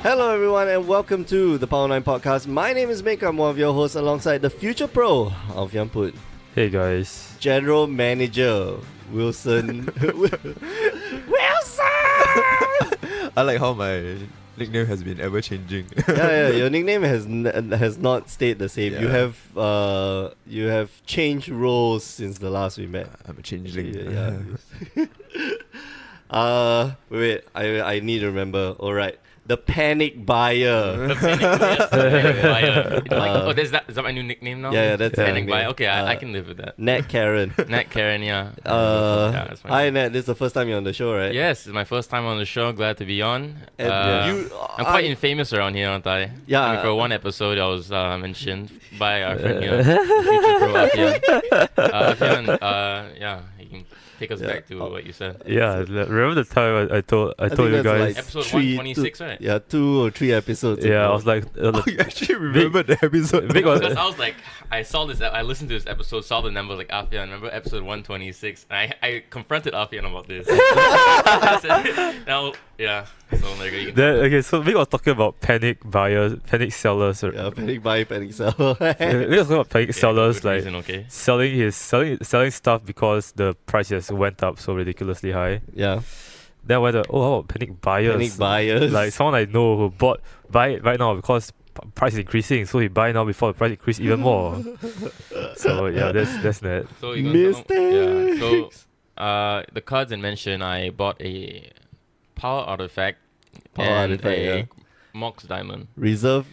Hello everyone and welcome to the Power 9 Podcast. My name is Mick, I'm one of your hosts alongside the future pro of Yamput. Hey guys. General Manager Wilson. Wilson! I like how my nickname has been ever changing. yeah, your nickname has not stayed the same. Yeah. You have changed roles since the last we met. I'm a changeling. Wait, I need to remember. Alright. The Panic Buyer. The Panic Buyer. Is that my new nickname now? Yeah, that's Panic my Buyer. name. Okay, I can live with that. Nat Karen. Nat Karen, yeah. That's hi Nat, this is the first time you're on the show, right? Yes, it's my first time on the show. Glad to be on. And I'm quite infamous around here, aren't I? Yeah. I mean, for one episode, I was mentioned by our friend here, future pro Afian. Yeah, you can take us back to what you said. Yeah, remember the time I told you guys. like Episode 126, right? Yeah, 2 or 3 episodes. Yeah, ago. I was like, Oh, you actually remembered the episode. Because I was like, I listened to this episode, saw the number, like, Afian, remember episode 126? And I confronted Afian about this. I said, now, yeah, so there you go. okay, so Vic was talking about panic buyers, panic sellers. Yeah, Panic Buy, Panic Sell. Vic was talking about panic sellers, good like reason, okay. selling stuff because the price has went up so ridiculously high. Yeah, Then I went, how about panic buyers? Panic Buyers. Like someone I know who buy it right now because price is increasing, so he buy now before the price increase even more. So yeah, that's that. So the cards in mention, I bought a power artifact and a Mox diamond. Reserve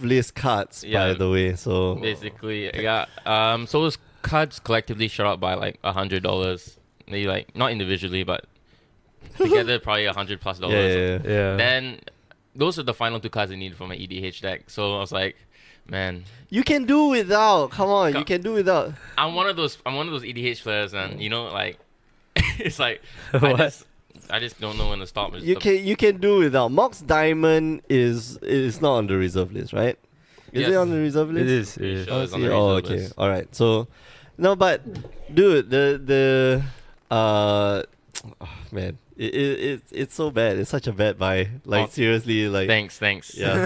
list cards, by the way. So basically, yeah. So those cards collectively shot up by like $100. They like not individually, but together probably $100+. Yeah. Then those are the final 2 cards I needed for my EDH deck. So I was like, man, you can do without. Come on, you can do without. I'm one of those EDH players, and you know, like it's like What? I just don't know when to stop. You can do without. Mox Diamond is not on the reserve list, right? Is it on the reserve list? It is. Pretty Yeah. sure it's on the reserve Okay. list. All right. So, no, but dude, man, it's so bad. It's such a bad buy. Like seriously, like Thanks. yeah.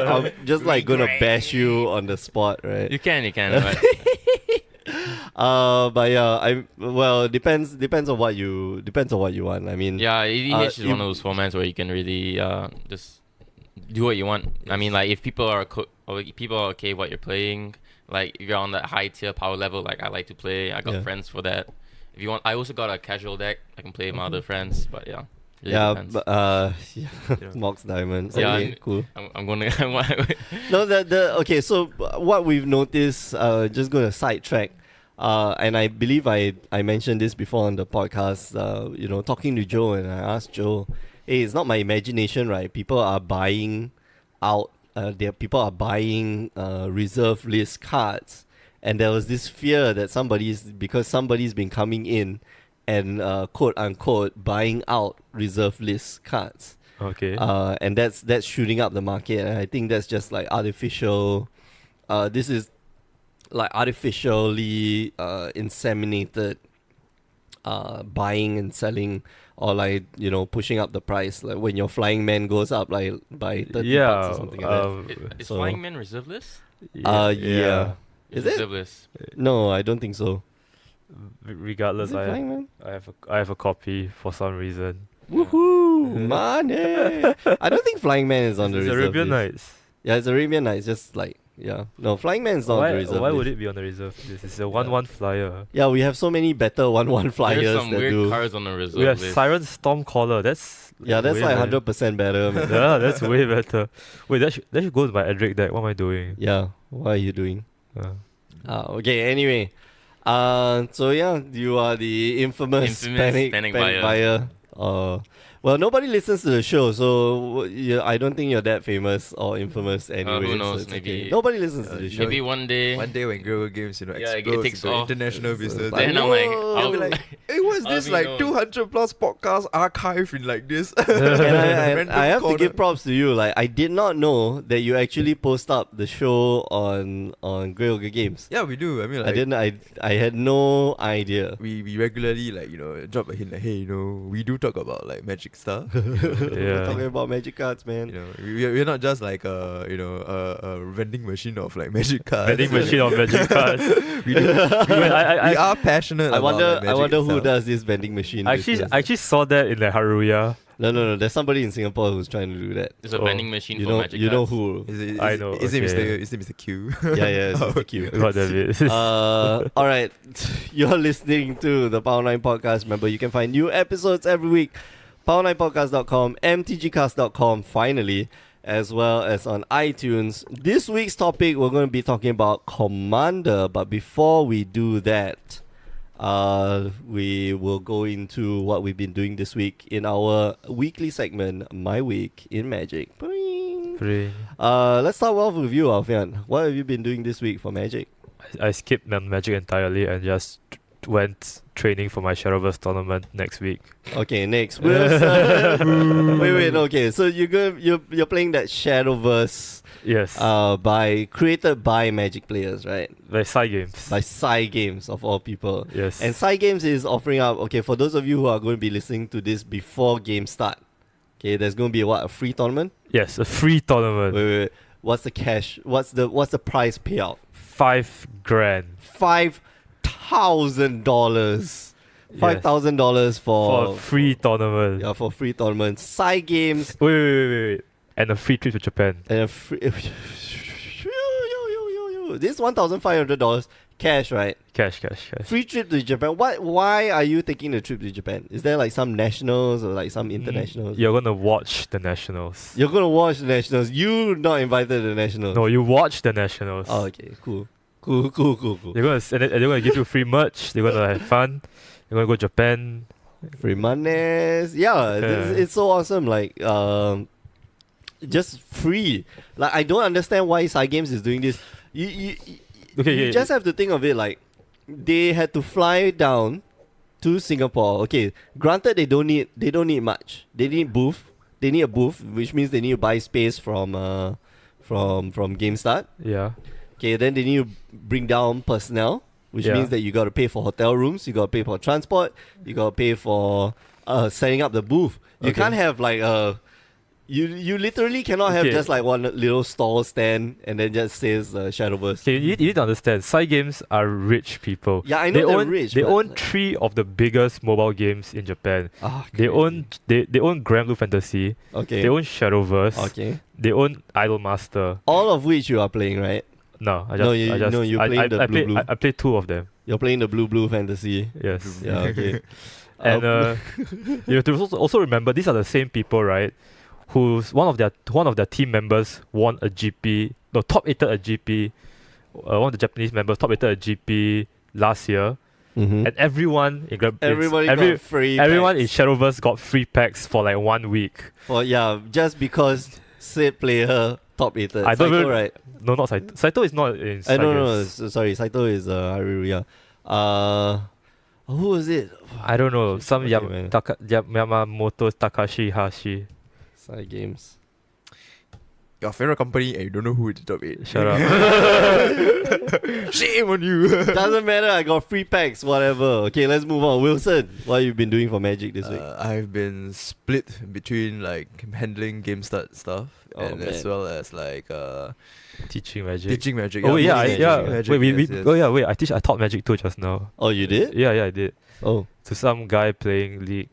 I'm just like gonna bash you on the spot, right? You can. But But yeah, depends on what you want. I mean, yeah, EDH is one of those formats where you can really just do what you want. I mean, like if people are okay with what you're playing, like if you're on that high tier power level, like I like to play. I got friends for that. If you want, I also got a casual deck. I can play with my other friends, but yeah. Really depends. Mox Diamonds. Yeah, Okay, cool. I'm gonna. No, okay. So what we've noticed, just gonna sidetrack, and I believe I mentioned this before on the podcast. Talking to Joe, and I asked Joe, "Hey, it's not my imagination, right? People are buying out. People are buying reserve list cards." And there was this fear that because somebody's been coming in and quote unquote buying out reserve list cards. Okay. And that's shooting up the market. And I think that's just like artificial. This is like artificially inseminated buying and selling, or like pushing up the price. Like when your flying man goes up like by $30 or something like that. Is Flying Man reserve list? Yeah. Is it? Reserve list? No, I don't think so. Regardless, Is it Flying Man? I have a copy for some reason. Woohoo! Money! I don't think Flying Man is on the It's reserve Arabian list. Nights. Yeah, it's Arabian Nights. Just like no, Flying Man is not on the reserve Why list. would it be on the reserve list? It's a 1/1 flyer. Yeah, we have so many better 1/1 flyers There's some that weird do. cards on the reserve We have list. Siren Stormcaller. That's That's way like better. 100% better. Man. Yeah, that's way better. Wait, that should go to my Edric deck. What am I doing? Yeah, what are you doing? Uh, Okay. Anyway, so yeah, you are the infamous panic buyer. Well, nobody listens to the show, so I don't think you're that famous or infamous anyway. Who knows, so it's maybe- okay. Nobody listens to the show. Maybe one day. One day when Guerrilla Games, Yeah, it explodes takes into off. international business, like, Then I'm like, whoa, I'll be like, hey, what's this I'll be like known. 200+ podcast archive in like this? And I have to Random give props to you. Like, I did not know that you actually post up the show on Grey Ogre Games. Yeah, we do. I mean, like, I didn't. I had no idea. we regularly drop a hint like, hey, we do talk about like Magic Magic stuff. We're talking Yeah. about Magic cards, man. We're not just like a vending machine of like Magic cards. Vending machine of Magic cards. we, do, we are passionate. I about, wonder. like, I Magic wonder who itself. does this vending machine. I business. actually saw that in the Haruya. No. There's somebody in Singapore who's trying to do that. It's a Oh. vending machine You for know. Magic You know cards. who? I know, Is it okay. Mr. Q? Yeah, it's Mr. Q. God damn it. All right, you're listening to the Power9 Podcast. Remember, you can find new episodes every week. Power9podcast.com, mtgcast.com, finally, as well as on iTunes. This week's topic, we're going to be talking about Commander. But before we do that, we will go into what we've been doing this week in our weekly segment, My Week in Magic. Boing. Let's start off with you, Alfian. What have you been doing this week for Magic? I skipped Magic entirely and just went training for my Shadowverse tournament next week. Okay, next. Wilson. wait. Okay, so you're playing that Shadowverse, Yes. created by Magic players, right? By side games. By Psy Games of all people. Yes. And Psy Games is offering up. Okay, for those of you who are going to be listening to this before game start, okay, there's going to be a free tournament. yes, a free tournament. Wait. What's the cash? What's the prize payout? $5,000 $5,000. Yes. $5,000 for a for free tournament. yeah, for free tournament. Psy Games Wait. And a free trip to Japan. and a free. This $1,500 cash, right? Cash. Free trip to Japan. Why are you taking the trip to Japan? Is there like some nationals or like some internationals? You're gonna watch the nationals. You're gonna watch the nationals. You not invited to the nationals. No, you watch the nationals. Oh, okay, cool. They're gonna they're gonna give you free merch. They're gonna have fun. They're gonna go Japan. Free monies. Yeah, it's so awesome. Like, just free. Like, I don't understand why Psy Games is doing this. You just have to think of it like they had to fly down to Singapore. Okay, granted they don't need much. They need booth. They need a booth, which means they need to buy space from GameStart. Yeah. Okay, then they need to bring down personnel, which Yeah. means that you got to pay for hotel rooms, you got to pay for transport, you got to pay for setting up the booth. You Okay. can't have like you literally cannot have Okay. just like one little stall stand and then just says Shadowverse. Okay, you need to understand. Side games are rich people. Yeah, I know they they're own, rich. They but own 3 of the biggest mobile games in Japan. They crazy. own Grand Blue Fantasy. Okay. They own Shadowverse. Okay. They own Idolmaster. All of which you are playing, right? No, No, you're playing the blue. I played 2 of them. You're playing the blue fantasy. Yes. Yeah, okay. And you have to also remember these are the same people, right? Who's one of their team members won a GP, top 8'd a GP. One of the Japanese members top 8'd a GP last year, Mhm. and everyone in Everybody got free. everyone in packs Shadowverse got free packs for like 1 week. just because said player top 8. I don't Saito, even- right? No, not Saito. Saito is not in. Side No, games. sorry. Saito is Haruya. Who was it? I don't know. Some Okay, man. Yamamoto Takashi Hashi. Side Games. Your favorite company and you don't know who is the top 8. Shut up. Shame on you. Doesn't matter. I got free packs. Whatever. Okay, let's move on. Wilson, what have you been doing for Magic this week? I've been split between like handling GameStart stuff Oh, and as man. well as like Teaching Magic. teaching Magic. Oh yeah, Magic, yeah. Magic, Wait, yes. oh yeah, wait. I taught Magic too just now. Oh, you did? Yeah, I did. Oh, To some guy playing League.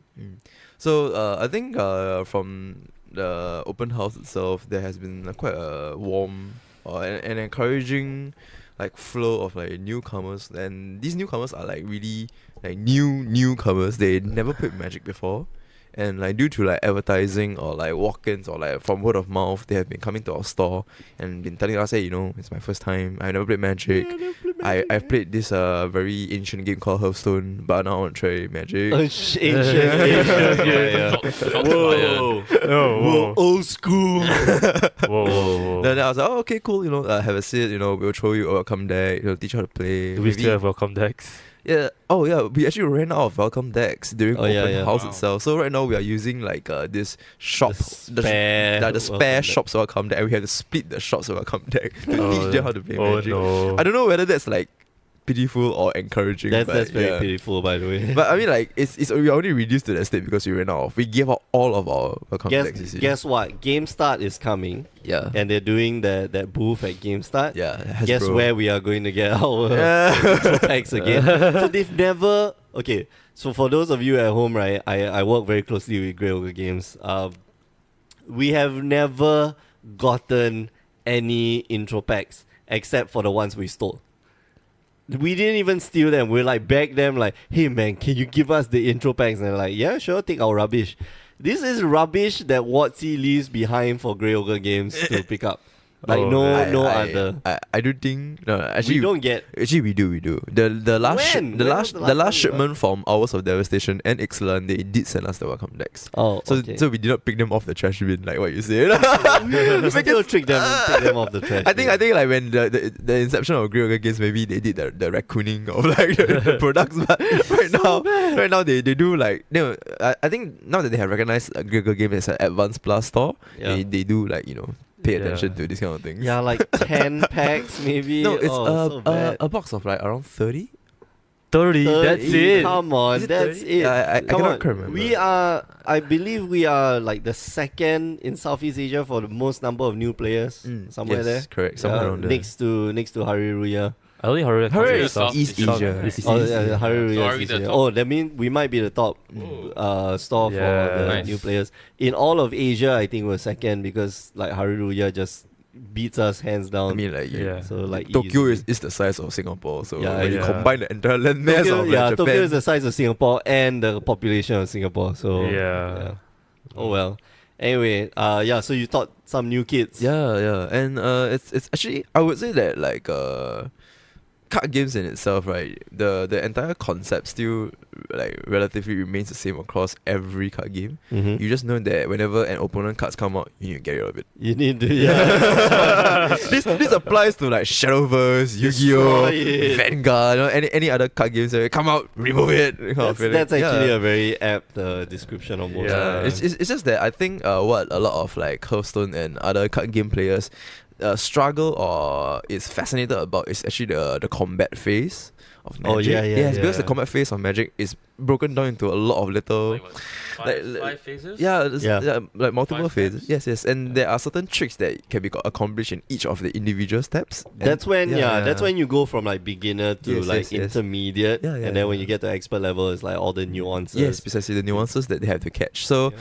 So I think from the open house itself, there has been quite a warm and encouraging like flow of like newcomers, and these newcomers are like really like newcomers. They never played Magic before, and like due to like advertising or like walk-ins or like from word of mouth, they have been coming to our store and been telling us, hey, it's my first time. I've never played Magic. I've played this very ancient game called Hearthstone, but now I want to try Magic. ancient. Yeah. Shots Whoa. Oh, Old school. whoa. Then I was like, oh, okay, cool. Have a sit. We'll show you a welcome deck. Teach you how to play. Do we still have welcome decks? Yeah. Oh, yeah. We actually ran out of welcome decks during Oh, yeah, open yeah. house Wow. itself. So right now we are using like this shop, The spare spare welcome shops welcome deck. And we have to split the shops welcome deck to teach them how to play Oh Magic. no. I don't know whether that's like pitiful or encouraging. That's but very pitiful, by the way. But I mean, like, it's we are only reduced to that state because we ran out of. We gave out all of our contacts. You see. Guess what? GameStart is coming, Yeah. and they're doing that booth at GameStart. Yeah. Guess Hasbro. where we are going to get our intro packs again? So they've never. Okay, so for those of you at home, right? I work very closely with Grey Ogre Games. We have never gotten any intro packs except for the ones we stole. We didn't even steal them. We like begged them like, hey man, can you give us the intro packs? And they're like, yeah, sure, take our rubbish. This is rubbish that WotC leaves behind for Grey Ogre Games to pick up. Like other. I do think no, We actually don't get. Actually, we do. The last When? the When last was the the last last time shipment from Hours of Devastation and Ixalan, they did send us the welcome decks. Oh, So okay. so we did not pick them off the trash bin like what you said. we still take them off the trash. I think like when the inception of Grey Ogre Games, maybe they did the raccooning of like the products, but right now they do like I think now that they have recognized Grey Ogre Games as an advanced plus store, Yeah. they do like pay Yeah. attention to these kind of things. Yeah, like 10 packs maybe. No, it's so bad. a box of like around 30. 30, that's 30, it. Come on, Is it that's 30? it. I Come cannot on. remember. We are, I believe we are like the second in Southeast Asia for the most number of new players. Somewhere yes, there. correct. Somewhere around there. next to Hariruya. I only heard Hurry it. is East Asia. East Oh, Asia. yeah, Hariruya. So are is we East the Asia. top? Oh, that means we might be the top store Yeah. for the Nice. new players. In all of Asia, I think we're second because like Hariruya just beats us hands down. I mean, like, Yeah. so like Tokyo easily. is the size of Singapore, so Yeah, when you yeah. combine the entire landmass Tokyo, of yeah, Japan, Tokyo is the size of Singapore and the population of Singapore. So Yeah. Oh well. Anyway, so you taught some new kids. yeah, and it's actually I would say that like card games in itself, right? The entire concept still like relatively remains the same across every card game. Mm-hmm. You just know that whenever an opponent cards come out, you need to get rid of it. You need to, yeah. this applies to like Shadowverse, Yu-Gi-Oh, Destroy it. Vanguard, any other card games. Come out, remove it. kind of feeling. That's actually Yeah. a very apt description of most. Yeah. It's just that I think what a lot of like Hearthstone and other card game players struggle or is fascinated about is actually the combat phase of Magic. Oh, yeah, Yes, because the yeah. combat phase of Magic is broken down into a lot of little. Like what, Like- five phases? Yeah, Yeah. like multiple Five phases. steps? Yes, and there are certain tricks that can be accomplished in each of the individual steps. And That's when that's when you go from like beginner to Yes, like yes, yes. intermediate, Yeah, yeah, and then when yeah. you get to expert level, it's like all the nuances. Yes, precisely the nuances that they have to catch. So,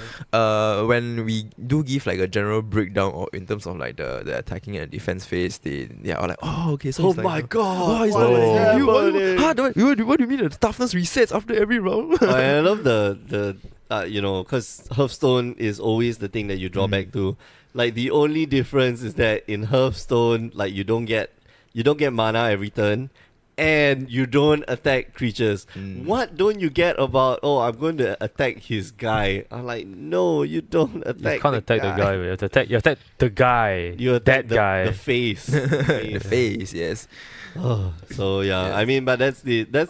when we do give like a general breakdown or in terms of like the attacking and defense phase, they are like, oh, okay, so Oh it's like, my god! Oh, it's what like, is what happening? do you mean the toughness resets after every round? I love the because Hearthstone is always the thing that you draw back to. Like the only difference is that in Hearthstone, like you don't get mana every turn, and you don't attack creatures. What don't you get about? Oh, I'm going to attack his guy. I'm like, no, you don't attack. You can't attack the guy. You have to attack. You attack the guy. You attack that guy. the face. The face, yes. Oh, so yeah, I mean, but that's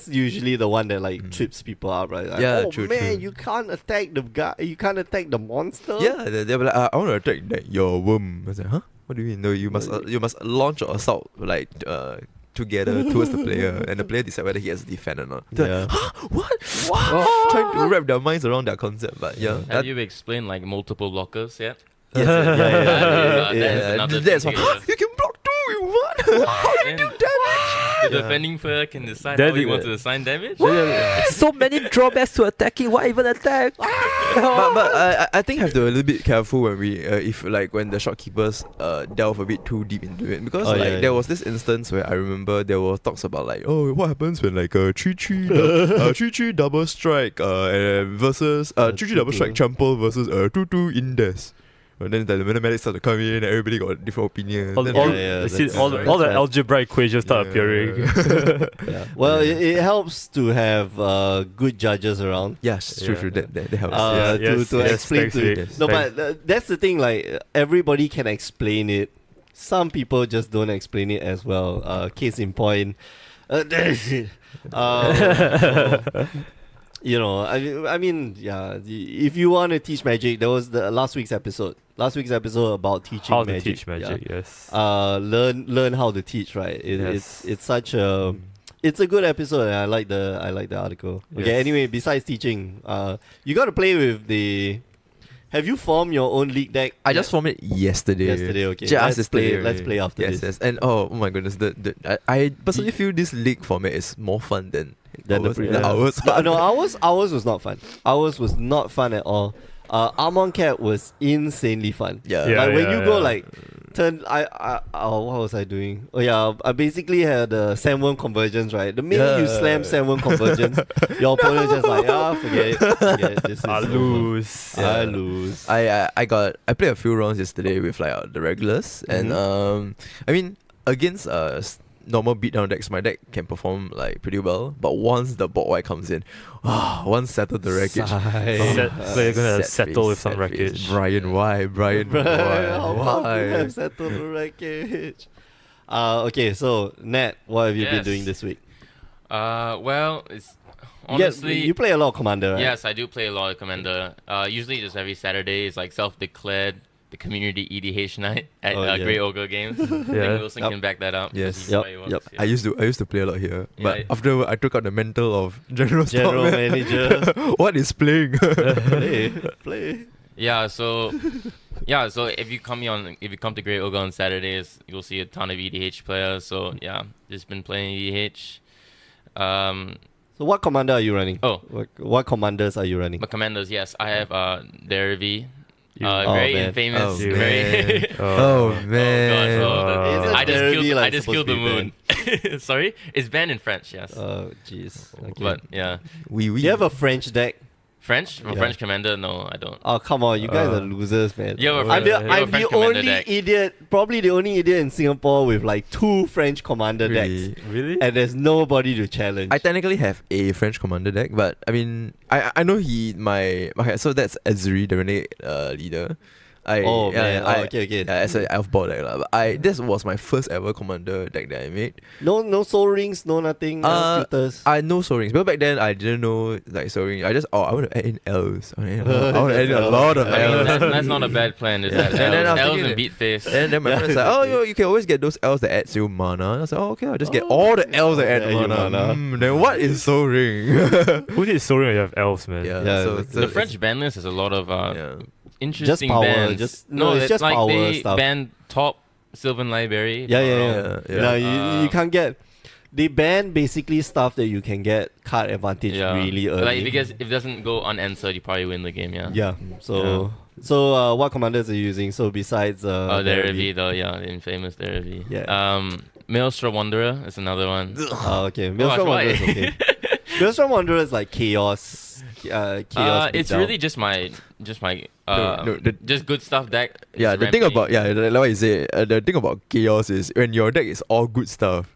usually the one that like trips people up, right? Like, Yeah, oh true, man, true. you can't attack the guy. You can't attack the monster. Yeah, they were like, I want to attack your worm. I was like, huh? What do you mean? No, you must launch your assault like together towards the player, and the player decide whether he has to defend or not. They're like, Yeah. huh? What? Trying to wrap their minds around their concept, but yeah. Have you explained like multiple blockers yet? Yes, that's thing, what. You can block two. What? How you And do damage? the defending player can decide That how he is- wants to assign damage. So many drawbacks to attacking. Why even attack? but I think have to be a little bit careful when we if like when the shopkeepers delve a bit too deep into it, because there was this instance where I remember there were talks about like, oh, what happens when like a 3-3 double strike versus 3-3 double strike trample versus 2-2 indes. And then the mathematics start to come in and everybody got a different opinion. All, Then all, Yeah, you see, that's- all that's the right. algebra equations start appearing. Yeah. Well, it helps to have good judges around. yes, true. Yeah. That helps. Yeah, yes, to yes, explain thanks, to Vic. Yes. no, Thanks. but that's the thing. Like everybody can explain it. Some people just don't explain it as well. Case in point, there's it. So, you know, I mean, yeah. If you want to teach magic, there was the last week's episode. Last week's episode about teaching How magic. to teach magic, Yeah. yes. Learn how to teach. Right. Yes. It's such a it's a good episode. And I like the article. Okay. Yes. Anyway, besides teaching, you got to play with the. Have you formed your own league deck? I just formed it yesterday. Yesterday, okay. Just Let's play. yesterday. Let's play after Yes, this. yes. And oh my goodness, I personally feel this league format is more fun than Then ours. the ours. No, ours was not fun. Ours was not fun at all. Armon Cat was insanely fun. Yeah. Yeah. Like when you go like turn what was I doing? Oh yeah, I basically had sandworm convergence, right? The minute you slam sandworm convergence, your opponent just like forget it. This is I over. lose. I lose. I played a few rounds yesterday with like the regulars, and I mean against normal beatdown decks, my deck can perform like pretty well. But once the board white comes in, once settled the wreckage. So you're gonna Sad settle face, with some sad face. wreckage. Brian, why? Brian, How come why? you have settled the wreckage? Okay, so Nat, what have you been Yes. doing this week? Well, it's honestly. you play a lot of Commander, right? Yes, I do play a lot of Commander. Usually just every Saturday is like self-declared the community EDH night at Grey Ogre Games. I think Wilson can back that up. Yes. He's why he works, yeah. I used to play a lot here, Yeah, but yeah. after I took out the mental of general Manager. what is playing? play. Yeah, so if you come to Grey Ogre on Saturdays, you'll see a ton of EDH players. So yeah, just been playing EDH. So what commander are you running? Oh, What commanders are you running? my commanders, yes, I have Derivi. Oh, Very man. infamous. Oh, very. Oh man. Isn't I Derivi, just killed the moon. Sorry, it's banned in French. Yes. Oh, jeez. Okay. But yeah, We you have a French deck? French Yeah. French commander. No, I don't. Oh, come on. You guys are losers, man. You have a I'm French, the, you have a I'm French the commander only deck. idiot, probably the only idiot in Singapore with like 2 French commander Really? decks. Really? And there's nobody to challenge. I technically have a French commander deck, but I mean, I know okay, so that's Azuri, the Renegade leader. man. Okay. As an elf board deck, but this was my first ever commander deck that I made. No soul rings, no nothing, no tutors. I know soul rings, but back then I didn't know like soul rings. I want to add in elves. I want to add in a lot of I mean, elves. that's not a bad plan. Is that And then I was elves thinking and that- beat face? And then my friend was like, "Oh, you can always get those elves that add you mana." And I was like, "Oh, okay, I'll just get all the elves that add add you mana." mana. Then what is soul ring? Who needs Sorin when you have elves, man? Yeah, Yeah, The French ban list has a lot of yeah. interesting power, bans. it's it's just like power they stuff. banned top Sylvan Library. Yeah. Yeah. No, you can't get. They ban basically stuff that you can get card advantage really early. Like because if it doesn't go unanswered, you probably win the game. Yeah. Yeah. So what commanders are you using? So besides Derivi, the infamous Derivi. Yeah. Maelstrom Wanderer is another one. Okay. Maelstrom why? Wanderer is okay. Maelstrom Wanderer is like chaos. Chaos. It's beatdown. really just my just good stuff deck. Yeah, It's the thing rampy. about like what you say, the thing about chaos is when your deck is all good stuff.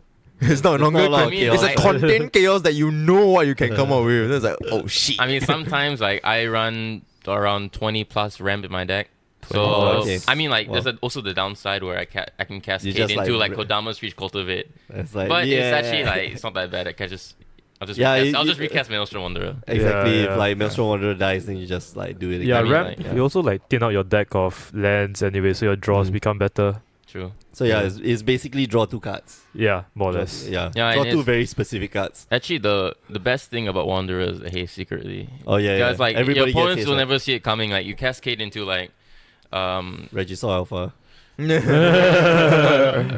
It's not There's longer. not a lot of I mean, it's a like- contained chaos that you know what you can come up with. It's like, oh shit. I mean, sometimes like I run around 20 plus ramp in my deck. So Oh, okay. I mean, like Wow. there's also the downside where I can cascade just, into like, like Kodama's Reach Cultivate, It's like, but yeah. it's actually like it's not that bad. I'll just recast Maelstrom Wanderer. Exactly. Yeah. If like Maelstrom Wanderer dies, then you just like do it again. Yeah, I mean, ramp. like, You also like thin out your deck of lands anyway, so your draws become better. True. So it's basically draw 2 cards. Yeah, more or less. Yeah. Yeah, Draw and 2 it's- very specific cards. Actually, the best thing about Wanderer is the haste secretly. Oh yeah. Because like everybody your opponents gets will his, never see it coming. Like you cascade into like Regisaur Alpha.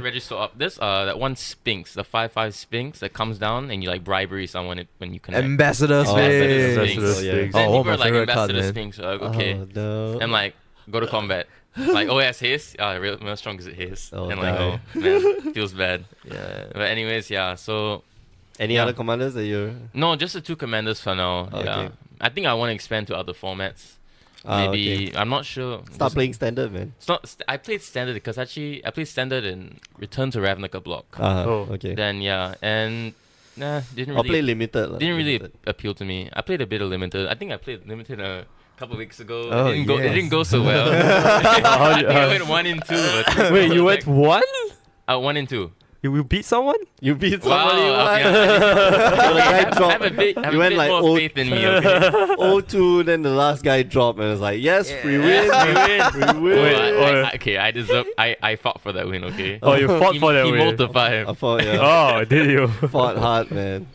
register up. This that one Sphinx, the 5/5 Sphinx that comes down and you like bribery someone when you connect. Ambassador Oh, Sphinx. Ambassador Sphinx. Sphinx. Then Oh, people my are like favorite card, Ambassador man. Sphinx. Okay. Oh no. And like go to combat. Like oh, it has haste. Real strong is it haste. Oh, and like die. oh man, feels bad. Yeah. But anyways, yeah. So Any yeah. other commanders that you're? no, just the 2 commanders for now. Okay. Yeah. I think I want to expand to other formats. Okay. I'm not sure. Start playing standard, man. It's not. I played standard because actually I played standard in Return to Ravnica block. Oh. Okay. Then yeah, and didn't I'll really play limited. lah, didn't really limited. appeal to me. I played a bit of limited. I think I played limited a couple of weeks ago. Oh, It yes. didn't go so well. I think I went 1 in 2. But Wait, you went one? 1 in 2. You beat someone? You beat Wow. somebody. Okay, So the guy have dropped. a bit, have You a went bit like, more oh, faith in me. Okay? 0-2, then the last guy dropped and it was like, yes, Yeah. free win, free win. Okay, I deserve. I fought for that win. Okay. Oh, you fought for that He win. multiplied I him. fought, yeah. Oh, did you? Fought hard, man.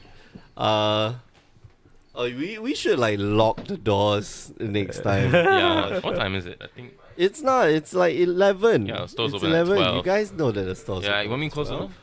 We should like lock the doors next time. Yeah. What time is it? I think. It's not. It's like 11. Yeah, store's it's open at 11. 12. You guys know that the store's Yeah. open You want me at close 12. enough?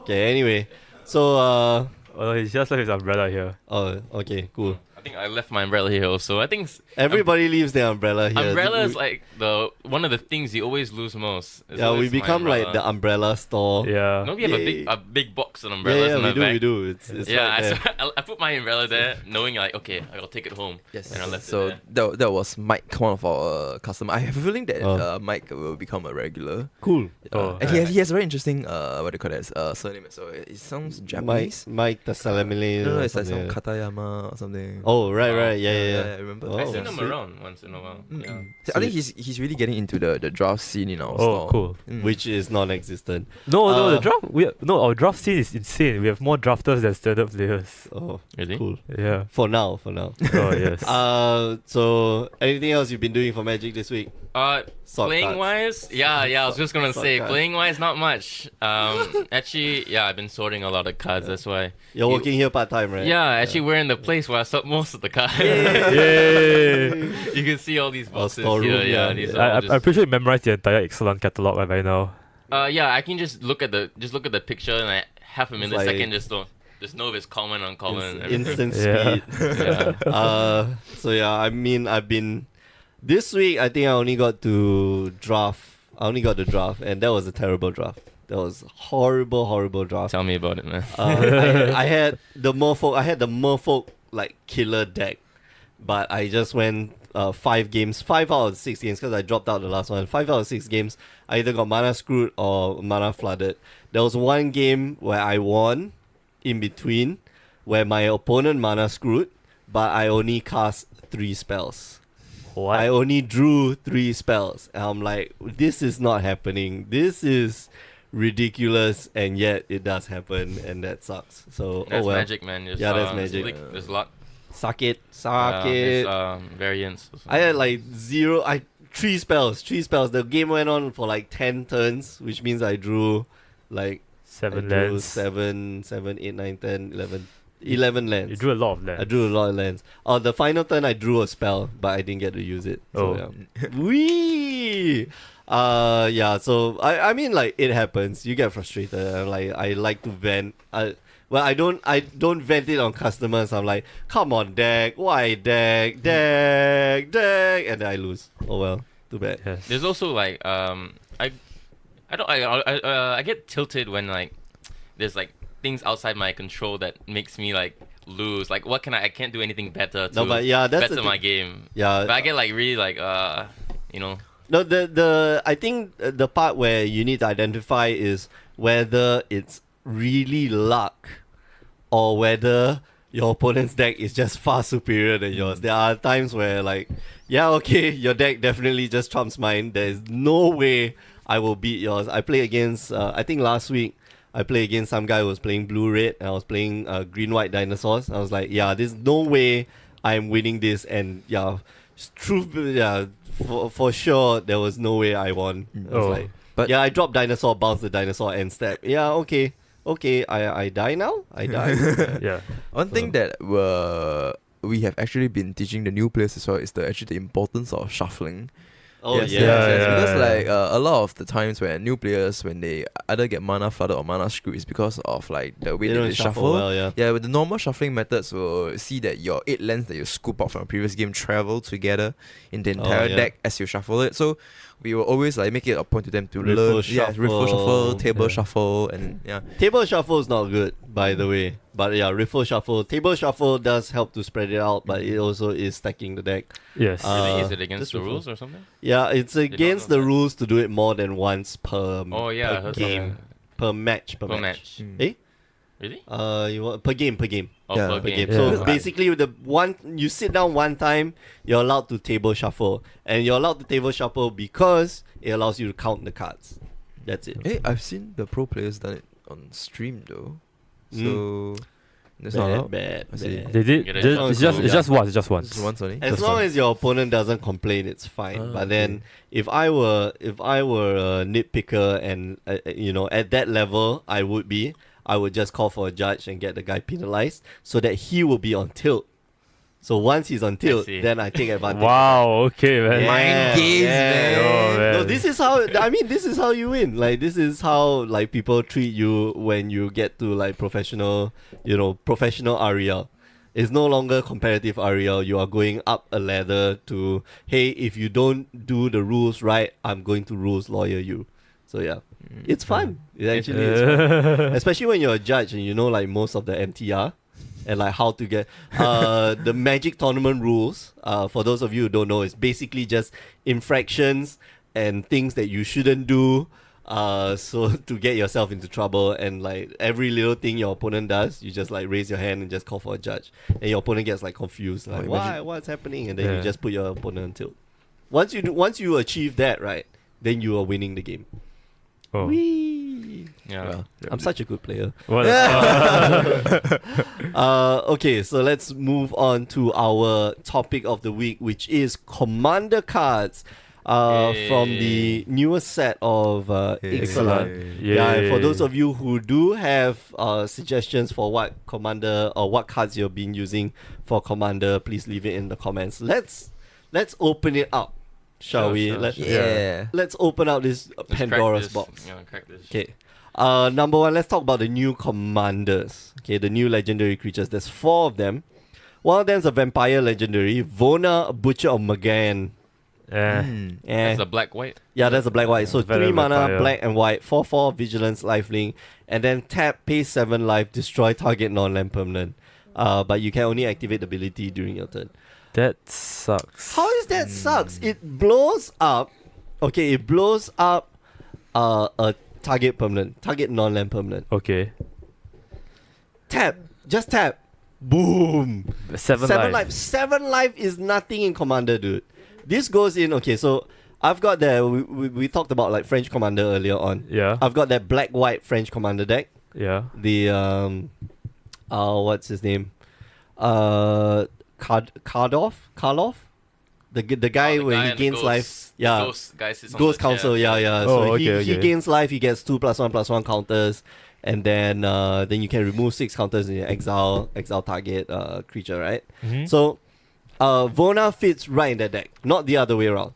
Okay. Anyway, so Oh, he's just left his umbrella here. oh, okay, cool. I think I left my umbrella here also. I think Everybody leaves their umbrella here. umbrella is like the one of the things you always lose most. It's Yeah, we always my become like the umbrella. umbrella store. Yeah. No, we have Yay. a big box of umbrellas Yeah, in my we do, bag. we do. It's Yeah, right there. so I put my umbrella there, knowing like, okay, I'll take it home. Yes. And I left So it there. that was Mike, one of our customers. I have a feeling that Oh. Mike will become a regular. Cool. Oh. And he has a very interesting what do you call that surname. So it sounds Japanese. Mike the Salamile. No, or it's like some something. Katayama or something. Oh, right, Oh. right. Yeah. I remember. Oh, I've seen them sweet. around once in a while. Yeah. So I think he's really getting into the draft scene in our Oh, store. cool. Which is non-existent. No, the Uh, draft. Our draft scene is insane. We have more drafters than standard players. Oh, Really? cool. Yeah. For now. Oh yes. So anything else you've been doing for Magic this week? Sword Playing cards. wise, yeah, I was just gonna Sword say, cards. playing wise, not much. Actually, yeah, I've been sorting a lot of cards. That's why. You're working here part time, right? Yeah, actually, we're in the place where I sort most of the cards. Yay! You can see all these boxes storeroom, here. yeah. Yeah, these are all I'm just, pretty sure you memorized the entire Ixalan catalog by now. yeah, I can just look at the picture and I half a millisecond like- just know if it's common, uncommon. and Instant Yeah. speed. yeah. So yeah, I mean, I've been this week. I think I only got to draft. I only got the draft, and that was a terrible draft. That was horrible draft. Tell me about it, man. I had the Merfolk. I had the Merfolk like killer deck, but I just went 5 games, 5 out of 6 games because I dropped out the last one. 5 out of 6 games, I either got mana screwed or mana flooded. There was one game where I won in between, where my opponent mana screwed, but I only cast 3 spells. What? I only drew 3 spells. And I'm like, this is not happening. This is ridiculous, and yet it does happen, and that sucks. So That's oh well. magic, man. Just, Yeah, that's magic. There's a lot. Suck it. Suck it. There's variants. I had like 3 spells. The game went on for like 10 turns, which means I drew like 7 I drew lands. 7, 8, 9, 10, 11 lands. You drew a lot of lands. I drew a lot of lands. The final turn I drew a spell, but I didn't get to use it. So Oh. yeah. Wee! Yeah, so I mean like it happens. You get frustrated. I like to vent. Well, I don't vent it on customers. I'm like, come on, deck, why deck, and then I lose. Oh well, too bad. Yes. There's also like I get tilted when like there's like things outside my control that makes me like lose. Like what can I can't do anything better to No, but yeah, that's the better thing. my game. Yeah, But I get like really like you know. no, the I think the part where you need to identify is whether it's really luck or whether your opponent's deck is just far superior than yours. There are times where like, yeah, okay, your deck definitely just trumps mine. There is no way I will beat yours. I play against I think last week I played against some guy who was playing blue red and I was playing green white dinosaurs. I was like, yeah, there's no way I'm winning this, and yeah, for sure there was no way I won. I was Oh. like, But yeah, I dropped dinosaur, bounce the dinosaur, and step. Yeah, okay, I die now. I die. Yeah. one thing that we have actually been teaching the new players as well is the importance of shuffling. Oh Yes, yeah, yeah. Because like a lot of the times when new players, when they either get mana flooded or mana screwed, is because of like the way They that don't they shuffle shuffle. well, yeah. Yeah, with the normal shuffling methods, will see that your 8 lands that you scoop out from a previous game travel together in the entire yeah. deck as you shuffle it. So we will always like make it a point to them to Riffle learn, riffle shuffle. shuffle, table Yeah. shuffle, and yeah. Table shuffle is not good, by the way. But yeah, riffle shuffle. Table shuffle does help to spread it out, but it also is stacking the deck. Yes. Uh, Is it against just the riffle. rules or something? Yeah, it's against know the that. rules to do it more than once per, Oh yeah, I per heard game, per match, per Per match. match. Eh? Really? You want per game. Oh, Yeah. per Per game. game. So Yeah. basically, with the one you sit down one time, you're allowed to table shuffle, and you're allowed to table shuffle because it allows you to count the cards. That's it. Hey, I've seen the pro players done it on stream though. So that's not Bad, allowed. bad, I see. bad. They did. Get it Just, done. it's just Yeah. once. Just once. Just once only. As That's long fine. as your opponent doesn't complain, it's fine. Ah, But then, okay. if I were a nitpicker and at that level, I would just call for a judge and get the guy penalized so that he will be on tilt. So once he's on tilt, see. then I take advantage. Wow. Okay, man. Yeah, games, yeah. man. Oh, man. No, this is how. I mean, this is how you win. Like, this is how like people treat you when you get to like professional REL. It's no longer competitive REL. You are going up a ladder to, hey, if you don't do the rules right, I'm going to rules lawyer you. So yeah, it's fun. It actually is fun. Especially when you're a judge and you know like most of the MTR and like how to get the Magic tournament rules. For those of you who don't know, it's basically just infractions and things that you shouldn't do. So to get yourself into trouble, and like every little thing your opponent does, you just like raise your hand and just call for a judge, and your opponent gets like confused, like what's happening, and then you just put your opponent on tilt. Once you achieve that, right, then you are winning the game. Oh. Whee! Yeah. Well, I'm such a good player. What? Okay, so let's move on to our topic of the week, which is commander cards. From the newest set of Ixalan. Yeah, and for those of you who do have suggestions for what commander or what cards you've been using for commander, please leave it in the comments. Let's open it up, shall we? Let's open out this Let's Pandora's crack box. this. Yeah, crack this. Okay. Number one, let's talk about the new commanders. Okay, the new legendary creatures. There's 4 of them. One of them is a vampire legendary, Vona, Butcher of Magan. Mm. That's a black white. Yeah, that's a black white. So Valor 3 mana, Vampire. black and white, 4/4 vigilance, lifelink, and then tap, pay 7 life, destroy target non-land permanent. But you can only activate the ability during your turn. That sucks. How is that sucks? It blows up. Okay, it blows up a target permanent, target non-land permanent. Okay. Tap, just tap. Boom. 7 life. 7 life is nothing in Commander, dude. This goes in. Okay, so I've got the we talked about like French Commander earlier on. Yeah. I've got that black white French Commander deck. Yeah. The what's his name? Karloff. The guy where he gains life. Yeah. Ghost guy sits on Ghost the chair. Council. Yeah. Oh, So okay, he okay. gains life. He gets 2+1/+1 counters, and then you can remove 6 counters in your exile target creature, right? Mm-hmm. So, Vona fits right in that deck, not the other way around.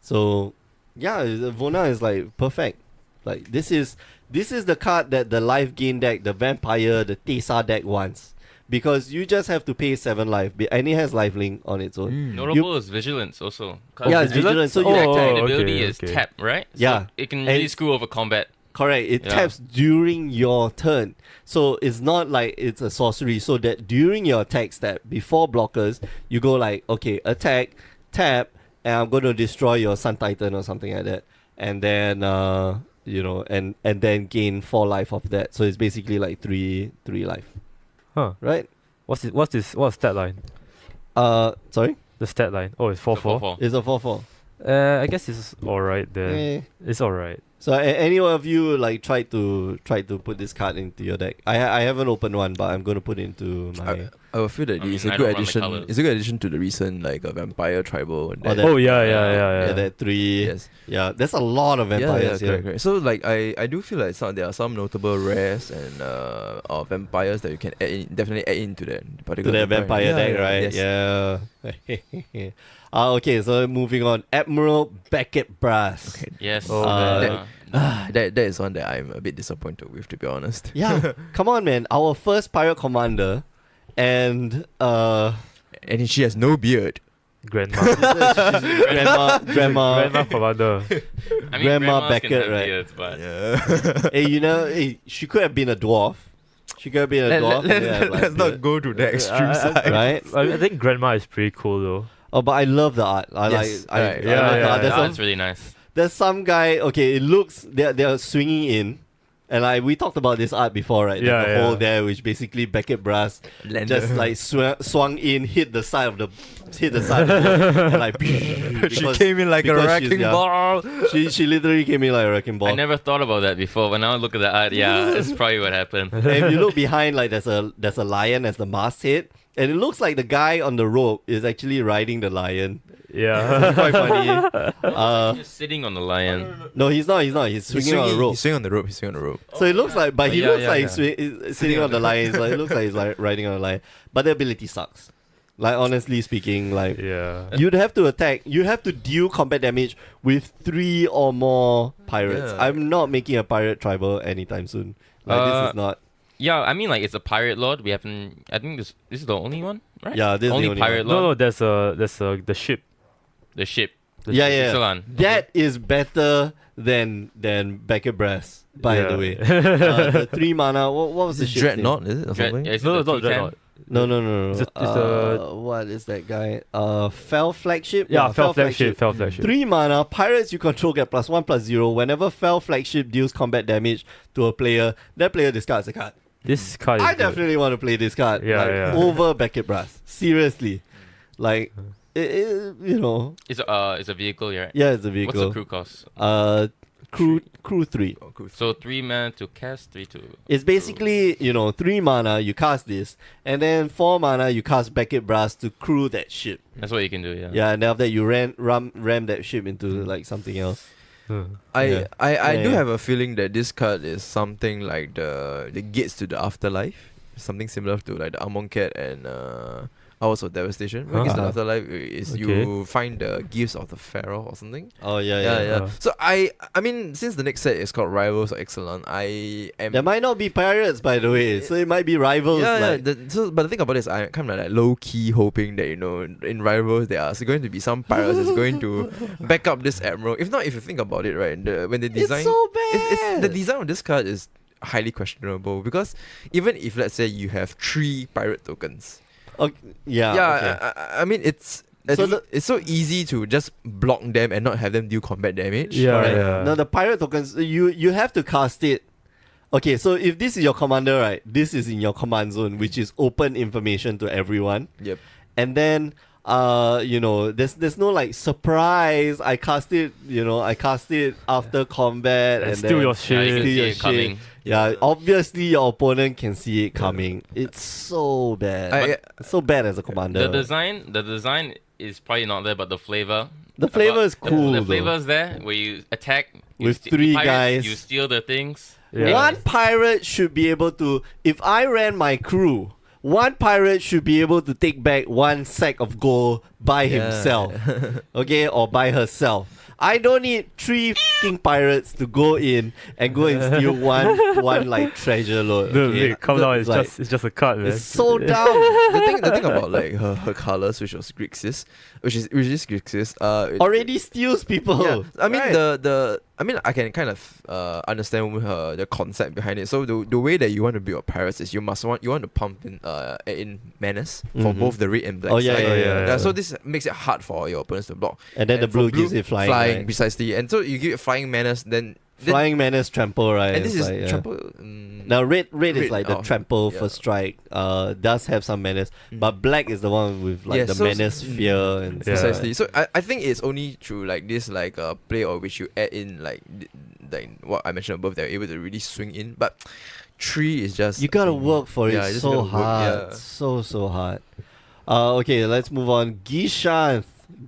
So, yeah, Vona is like perfect. Like this is the card that the life gain deck, the vampire, the Tesa deck wants, because you just have to pay 7 life, and it has lifelink on its own. Mm. Notable is vigilance also. 'Cause Yeah, it's vigilance. So you the Oh, activate okay, ability is okay. tap, right? So Yeah. it can really And- screw over combat. Correct. It Yeah. taps during your turn. So it's not like it's a sorcery. So that during your attack step, before blockers, you go like, okay, attack, tap, and I'm going to destroy your Sun Titan or something like that. And then, and then gain 4 life of that. So it's basically like 3 life. Huh. Right? What's stat line? Sorry? The stat line. Oh, it's 4/4. 4/4. It's a 4/4. I guess it's alright then. Eh. It's alright. So any of you like tried to put this card into your deck? I haven't opened one, but I'm going to put it into my... I would feel that I mean, it's a I good don't run the addition. colours. It's a good addition to the recent like vampire tribal. Oh, that- Oh yeah. Yeah, that 3... yes. Yeah, there's a lot of vampires here. correct. So like I do feel like there are some notable rares and or vampires that you can definitely add into that To particular the vampire deck, right? Yes. Yeah. Okay, so moving on. Admiral Beckett Brass. Okay. Yes. Oh, man. That is one that I'm a bit disappointed with, to be honest. Yeah, come on, man. Our first pirate commander, and And she has no beard. Grandma. grandma. Grandma commander. I mean, Grandma grandmas can Beckett, have right? beards, but Yeah. She could have been a dwarf. She could have been a dwarf. and then have, like, Let's not beard. go to the extreme I- side. Right? I think grandma is pretty cool though. Oh, but I love the art. I Yes, like. I right. love the art. Yeah. There's some that's really nice. There's some guy. Okay, it looks they're swinging in, And we talked about this art before, right? Yeah, There's a hole yeah. there, which basically Beckett Brass Lander. just like swung in, hit the side of the boat, and like She because- came in like a because she's- wrecking yeah. ball. she literally came in like a wrecking ball. I never thought about that before, but now I look at the art. Yeah, it's probably what happened. And if you look behind, like there's a lion as the masthead, and it looks like the guy on the rope is actually riding the lion. Yeah. It's quite funny. Just sitting on the lion. No, he's not. He's swinging on a rope. He's swinging on the rope. He's swinging on the rope. So it looks like, but he yeah, looks yeah, like yeah. he's sitting on the lion. It's like, it looks like he's like riding on a lion. But the ability sucks. Like honestly speaking, like Yeah. you'd have to attack. You have to deal combat damage with 3 or more pirates. Yeah. I'm not making a pirate tribal anytime soon. Like this is not. Yeah, I mean, like, it's a pirate lord. We haven't. I think this is the only one, right? Yeah, this is the only only pirate one. lord. No, there's the ship. The ship. The Yeah, ship. yeah. Ixalan. That is better than Beckett Brass, by Yeah. the way. The 3 mana. What was the ship? Dreadnought, is it or something? Is it No, the not Titan? Dreadnought. No. It's a- What is that guy? Fell Flagship? Yeah, fell flagship. Fell flagship. 3 mana, pirates you control get +1/+0. Whenever Fell Flagship deals combat damage to a player, that player discards a card. This card is I good. definitely want to play this card. Yeah, like, yeah. over Beckett Brass. Seriously. Like, you know, It's a vehicle, yeah. Right? yeah, it's a What's vehicle. the crew cost? Crew 3. Oh, cool. So 3 mana to cast, 3 to. It's basically, 3 mana, you cast this, and then 4 mana, you cast Beckett Brass to crew that ship. That's what you can do, yeah. Yeah, and then after that, you ram that ship into like something else. I Yeah. do Yeah. have a feeling that this card is something like the gates to the afterlife, something similar to like the Amonkhet and Hours of Devastation. When gates to the Uh-huh. afterlife is Okay. you find the gifts of the Pharaoh or something. Oh, yeah. Yeah. So I mean, since the next set is called Rivals or Ixalan, I am. There might not be pirates, by the way, so it might be rivals. Yeah, like, but the thing about this, I'm kind of like low key hoping that in Rivals there are going to be some pirates that's going to back up this admiral. If not, if you think about it, right, when they design, it's so bad. it's the design of this card is highly questionable because even if let's say you have 3 pirate tokens, Okay, yeah. Okay. I mean it's So it's so easy to just block them and not have them deal combat damage. Yeah, Right. yeah. Now the pirate tokens, you have to cast it. Okay, so if this is your commander, right, this is in your command zone, which is open information to everyone. Yep. And then there's no like surprise. I cast it after combat And and steal then your Yeah, you shit. can steal see your it coming. shit. Yeah, obviously your opponent can see it coming. It's so bad. So bad as a commander. The design is probably not there, but the flavor. The flavor is The cool. The though. flavor's there where you attack you With ste- 3 pirates, guys. You steal the things. Yeah. One pirate should be able to, if I ran my crew, one pirate should be able to take back 1 sack of gold by himself, okay, or by herself. I don't need 3 fucking pirates to go in and go and steal one like treasure load. Dude, Okay? wait, calm down. It's like, just a card, man. it's so dumb. the thing about like her colors, which was Grixis, which is Grixis, Already steals people. Yeah, I mean right? I mean I can kind of understand the concept behind it. So the way that you want to build your pirates is you want to pump in menace for Mhm. both the red and black Oh, yeah, side. yeah. So this makes it hard for your opponents to block. And then the for blue gives it flying. right? precisely, and so you give it flying menace. Then Flying menace trample, right? and this It's is like, yeah. trample. Now red is Red, like the oh, trample yeah. for strike. Does have some menace, but black is the one with like Yeah, the so- menace, fear, and Yeah. stuff. Precisely. So I think it's only through like this like play or which you add in like what I mentioned above, they're able to really swing in. But 3 is just You gotta work for Yeah, you it just so gotta work, hard, yeah. so hard. Okay, let's move on.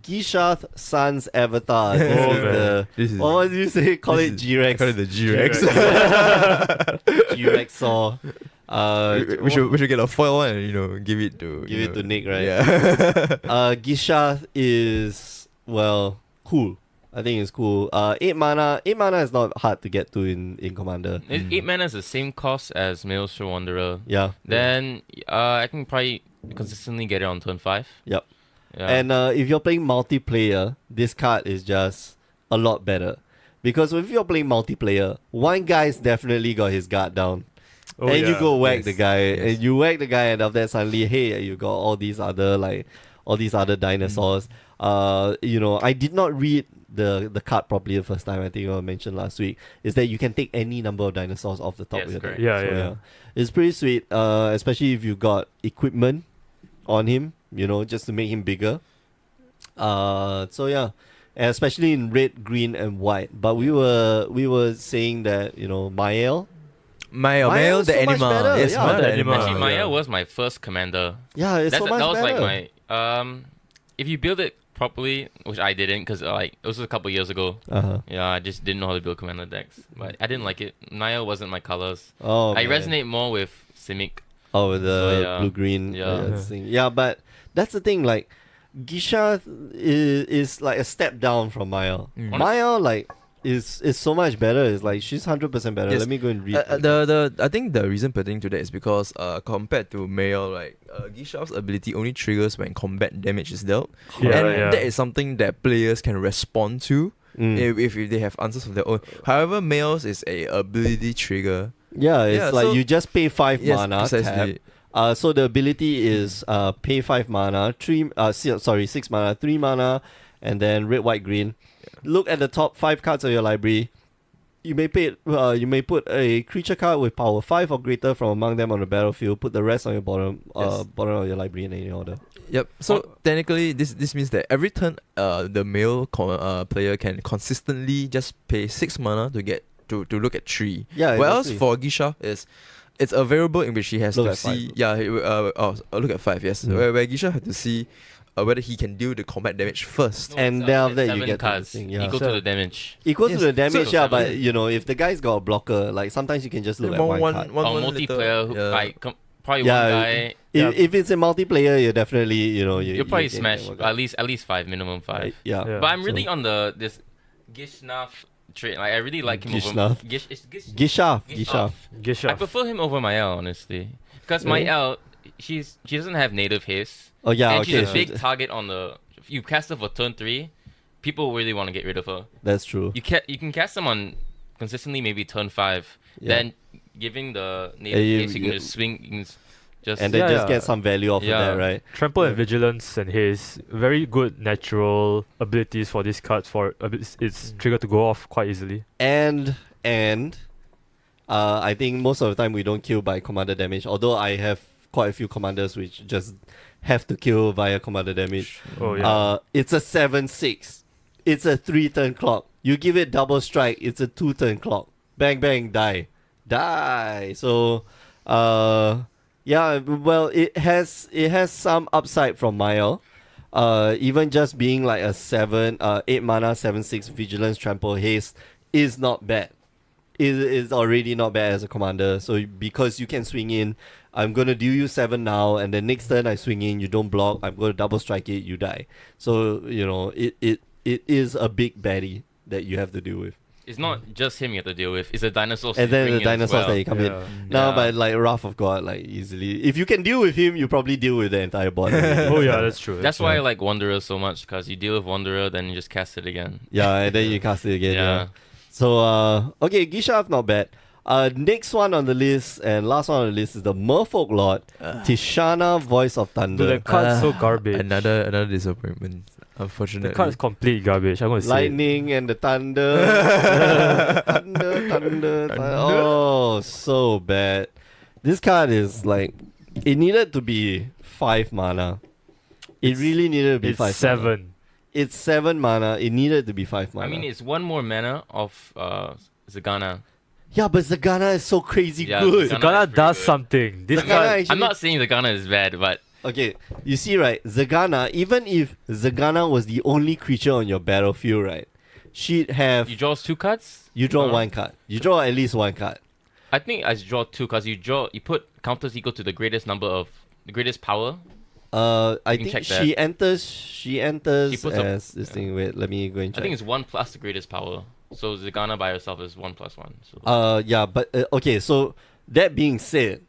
Gishath Sun's avatar. This Oh, is man. the This is what was you say? Call this it is- G-Rex. call it the G-Rex. G-Rex saw. we should get a foil one and give it to Give it to Nick, right? Yeah. Gishath is cool. I think it's cool. 8 mana. 8 mana is not hard to get to in Commander. 8 mana is the same cost as Maelstrom Wanderer. Yeah. Then I can probably consistently get it on turn 5. Yep. Yeah. And if you're playing multiplayer, this card is just a lot better. Because if you're playing multiplayer, one guy's definitely got his guard down. Oh, and you yeah. go whack Yes, the guy, yes. and you whack the guy, and after that suddenly, hey, you got all these other dinosaurs. I did not read the card properly the first time, I think I mentioned last week, is that you can take any number of dinosaurs off the top Yes, of your deck. correct. Yeah, So, yeah. It's pretty sweet, especially if you got equipment on him, just to make him bigger. So yeah, and especially in red, green, and white. But we were saying that Mael. Mael, is the so much animal. better, Yes, yeah. Mael, the Animal. animal. Actually, yeah. Maya was my first commander. Yeah, it's so much That was better. like my if you build it properly, which I didn't, because like it was a couple years ago. Uh-huh. Yeah, I just didn't know how to build commander decks, but I didn't like it. Naya wasn't my colors. Oh, I man. resonate more with Simic. Oh, with the So, yeah. blue green. Yeah. Thing. Yeah, but that's the thing. Like, Gisha is like a step down from Maya. Mm. Maya is so much better. It's like she's 100% better. Yes. Let me go and read. I think the reason pertaining to that is because compared to Mael, right, Gisha's ability only triggers when combat damage is dealt, Yeah, and yeah. that is something that players can respond to Mm. if they have answers of their own. However, Mael's is a ability trigger. Yeah, it's Yeah, like so- you just pay 5 Yes, mana. precisely. Tap. So the ability is pay 5 mana, 6 mana, 3 mana, and then red, white, green. Look at the top 5 cards of your library. You may put a creature card with power 5 or greater from among them on the battlefield. Put the rest on your bottom Yes. bottom of your library in any order. Yep. So technically, this means that every turn, the male player can consistently just pay 6 mana to get to look at 3. Yeah, Whereas exactly. for Gisha, it's a variable in which he has Look to at see. 5. Yeah, look at 5. Yes, Mm. where Gisha had to see whether he can deal the combat damage first. And it's, then after that it's you 7 get to cards the thing, yeah. equal So- to the damage. Equal Yes. to the damage, So yeah, but seven. if the guy's got a blocker, like sometimes you can just look at one card. Or little- multiplayer, who, yeah. like probably Yeah, one guy. If it's a multiplayer, you're definitely, You'll probably can smash get one at least 5, minimum 5. Right, yeah. Yeah. But I'm really So- on this Gishnaf trait. Like I really like him Gishnaf? over it's Gishaf. Gishnaf. I Gisha. prefer him over Mael, honestly, because Really? Mael, she doesn't have native haste, Oh yeah, and okay. she's a big target on the. If you cast her for turn 3, people really want to get rid of her. That's true. You can cast them on consistently, maybe turn 5. Yeah. Then giving the native you- haste, you can you- just swing. You can just And then Yeah, just yeah. get some value off Yeah. of that, right? Trample Yeah. and Vigilance and Haze, very good natural abilities for this card. For its trigger to go off quite easily. And I think most of the time we don't kill by commander damage. Although I have quite a few commanders which just have to kill via commander damage. Oh yeah. It's a 7/6. It's a 3-turn clock. You give it double strike, it's a 2-turn clock. Bang bang, die. So, yeah. Well, it has some upside from Mael. Even just being like a 8 mana 7/6 vigilance trample haste is not bad. It is already not bad as a commander. So because you can swing in, I'm gonna deal you 7 now, and then next turn I swing in, you don't block, I'm gonna double strike it, you die. So it is a big baddie that you have to deal with. It's not just him you have to deal with. It's the dinosaurs. And you then bring the in as dinosaurs well. that you come in. Yeah. No, Yeah. but like Wrath of God, like easily. If you can deal with him, you probably deal with the entire board. already. Oh yeah, that's true. That's why I like Wanderer so much, because you deal with Wanderer, then you just cast it again. Yeah, and then you cast it again. Yeah. Yeah. So okay, Gishav not bad. Next one on the list and last one on the list is the Merfolk Lord, Tishana, Voice of Thunder. Dude, that card's so garbage. Another disappointment. Unfortunately. The card is complete garbage. I'm gonna say. Lightning and the thunder. thunder. Oh, so bad. This card is like, it needed to be 5 mana. It really needed to be It's 5 mana. 7. It's 7 mana. It needed to be 5 mana. I mean, it's one more mana of Zagana. yeah, but Zagana is so crazy Yeah, good. Zagana- Zagana is very does good. something. This Zagana card. actually- I'm not saying Zagana is bad, but Okay, you see, right? Zagana, even if Zagana was the only creature on your battlefield, right? She'd have. you draw 2 cards. You draw 1 card. You draw at least 1 card. I think I draw 2 cards. You put counters equal to the greatest power. I can think check she enters. She enters She puts up- as this thing. Wait, let me go and I check. think it's 1 plus the greatest power. So Zagana by herself is 1 plus 1. So Yeah, but okay. So that being said,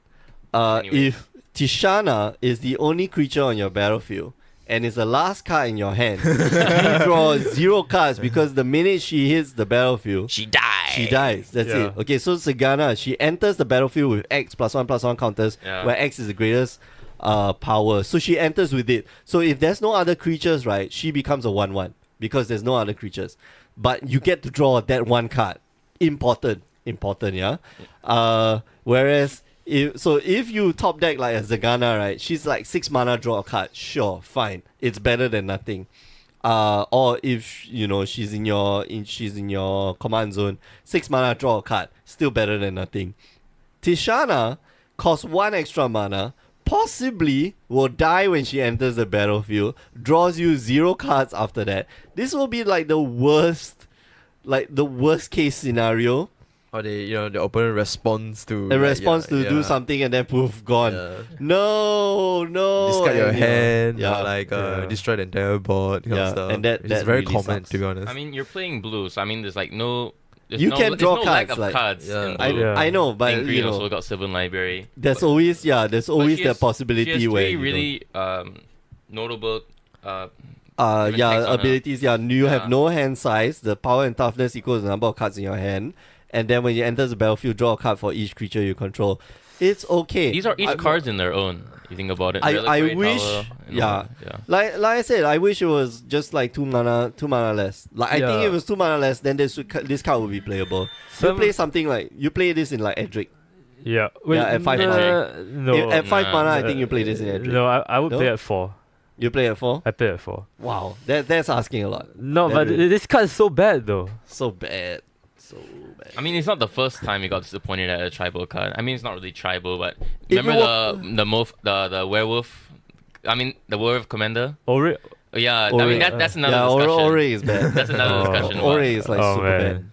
Anyway. if Tishana is the only creature on your battlefield and is the last card in your hand, you draw 0 cards because the minute she hits the battlefield, she dies. she dies. That's Yeah. it. Okay, so Zagana, she enters the battlefield with X +1/+1 counters, Yeah. where X is the greatest power. So she enters with it. So if there's no other creatures, right, she becomes a 1/1. because there's no other creatures. But you get to draw that one card. Important, yeah. Whereas if you top deck like a Zagana, right, she's like 6 mana, draw a card. Sure, fine, it's better than nothing. Or if she's in your command zone, 6 mana, draw a card, still better than nothing. Tishana costs 1 extra mana, possibly will die when she enters the battlefield, draws you 0 cards after that. This will be like the worst case scenario. Or the opponent responds to do something and then poof, gone. Yeah. No. Discard your and, hand, yeah. destroy the entire board, kind of stuff. and that Which is very really common, sucks. to be honest. I mean, you're playing blue, so I mean, there's like no. You can draw there's no lack cards, of like- cards. Yeah. In I blue. I know, but And green also got Sylvan Library. there's But- always but that she has- possibility she has where three you really notable. don't- different takes on abilities. Yeah, you have Yeah. no hand size. The power and toughness equals the number of cards in your hand, and then when you enter the battlefield, draw a card for each creature you control. It's okay. These are each cards in their own. You think about it. I Reliquary wish- Tower and yeah. all that, yeah. Like I said, I wish it was just like 2 mana less. Like I think Yeah. if it was 2 mana less, then this card would be playable. You play something like you play this in like Edric. Yeah. at 5 mana. No. At 5 nah. mana, I think you play this in Edric. No, I would No? play at 4. You play at 4. I play at 4. Wow, that's asking a lot. No, That but really- this card is so bad though. So bad. I mean, it's not the first time you got disappointed at a tribal card. I mean, it's not really tribal, but If remember you the werewolf. I mean, the werewolf commander. Ori- Yeah, I Ori, mean that's another yeah, discussion. Ori is bad. That's another Oh. discussion. Ori is like Oh, super man. bad.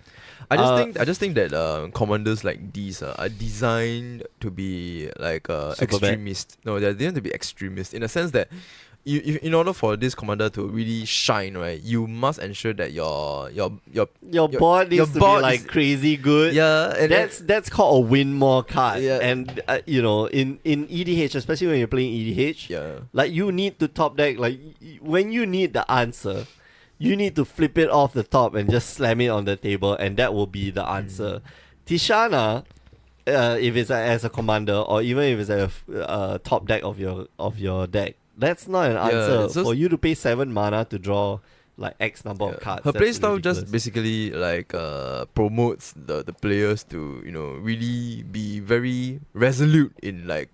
I just think that commanders like these are designed to be like Super bad. extremist. No, they're designed to be extremist in the sense that in order for this commander to really shine, right, you must ensure that your Your board needs to be board like is- crazy good. yeah, and That's called a win more card. Yeah. And in EDH, especially when you're playing EDH, yeah. like you need to top deck. Like when you need the answer, you need to flip it off the top and just slam it on the table, and that will be the answer. Tishana, if it's as a commander, or even if it's a top deck of your deck, that's not an Yeah, answer it's just- for you to pay 7 mana to draw like X number of cards. Her That's playstyle ridiculous. just basically like promotes the players to really be very resolute in like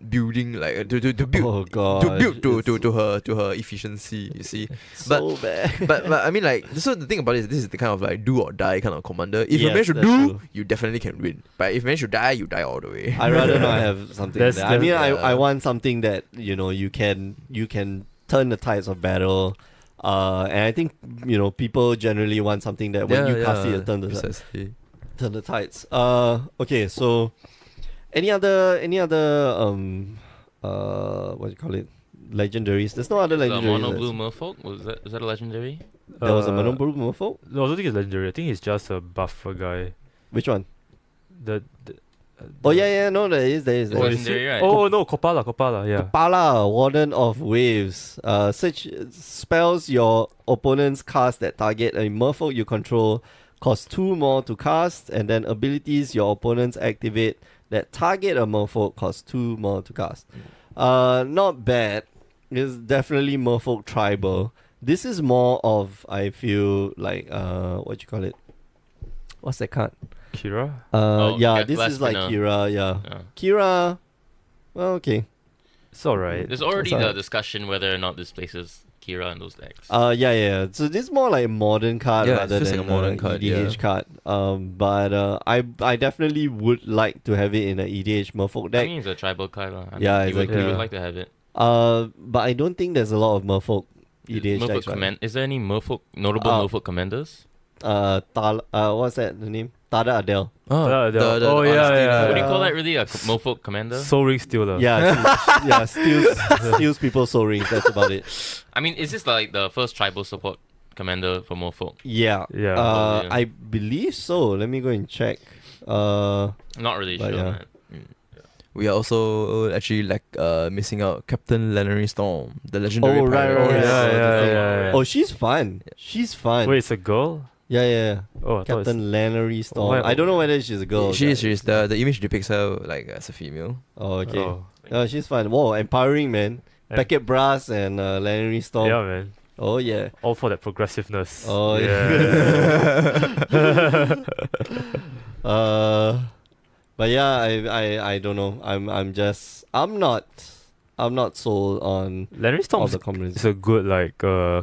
building like to build Oh god, to build it's to her efficiency, you see. so bad. but I mean, like, so the thing about it is this is the kind of like do or die kind of commander. If you Yes, manage to that's do, true. you definitely can win. But if you manage to die, you die all the way. I rather not have something like That's- that. I mean, that's- I want something that you can turn the tides of battle. And I think people generally want something that when you cast it, it turn precisely. the tides. Okay, so any other what do you call it? Legendaries. There's no other The legendaries. mono blue merfolk is that a legendary? There was a mono blue merfolk. No, I don't think it's legendary. I think he's just a buffer guy. Which one? The Oh yeah, no, there is. It's Oh, is legendary, it? right? Oh no, Kopala, yeah. Kapala, Warden of Waves. Such spells your opponents cast that target a merfolk you control cost 2 more to cast, and then abilities your opponents activate that target a merfolk cost 2 more to cast. Not bad. It's definitely merfolk tribal. This is more of, I feel like what you call it? What's that card? Kira. This is like Glaspinner. Kira. Yeah, Yeah. Kira. Well, okay. It's alright. There's already That's the alright. discussion whether or not this places Kira in those decks. Yeah. So this is more like a modern card Yeah, rather it's just than like a modern card, EDH card. But I definitely would like to have it in an EDH Merfolk I deck. mean, it's a tribal card. Yeah, You would exactly. like to have it. But I don't think there's a lot of Merfolk EDH Merfolk decks. Right? Is there any notable Oh. merfolk commanders? What's that the name? Tada Adele. Oh, the oh, yeah, honesty, yeah. What do you call Uh, that? Really, a merfolk commander? Soul Ring Stealer. Yeah, steals people's soul rings. That's about it. I mean, is this like the first tribal support commander for merfolk? Yeah. Yeah. Yeah. I believe so. Let me go and check. I'm not really But sure. yeah. Man. We are also actually like missing out Captain Lenary Storm, the legendary Oh, right, pirate. right, Oh, right. yeah, So yeah, the yeah. Oh, she's fun. She's fun. Wait, it's a girl? Yeah. Oh, I thought it's... Captain Lannery Storm. Why- I don't know whether she's a girl. She is. The image depicts her like as a female. Oh, okay. Oh. Oh, she's fun. Whoa, empowering, man. Eh. Packet Brass and Lannery Storm. Yeah, man. Oh yeah. All for that progressiveness. Oh but yeah, I don't know. I'm not sold on Larry all Storm the combinations. is a good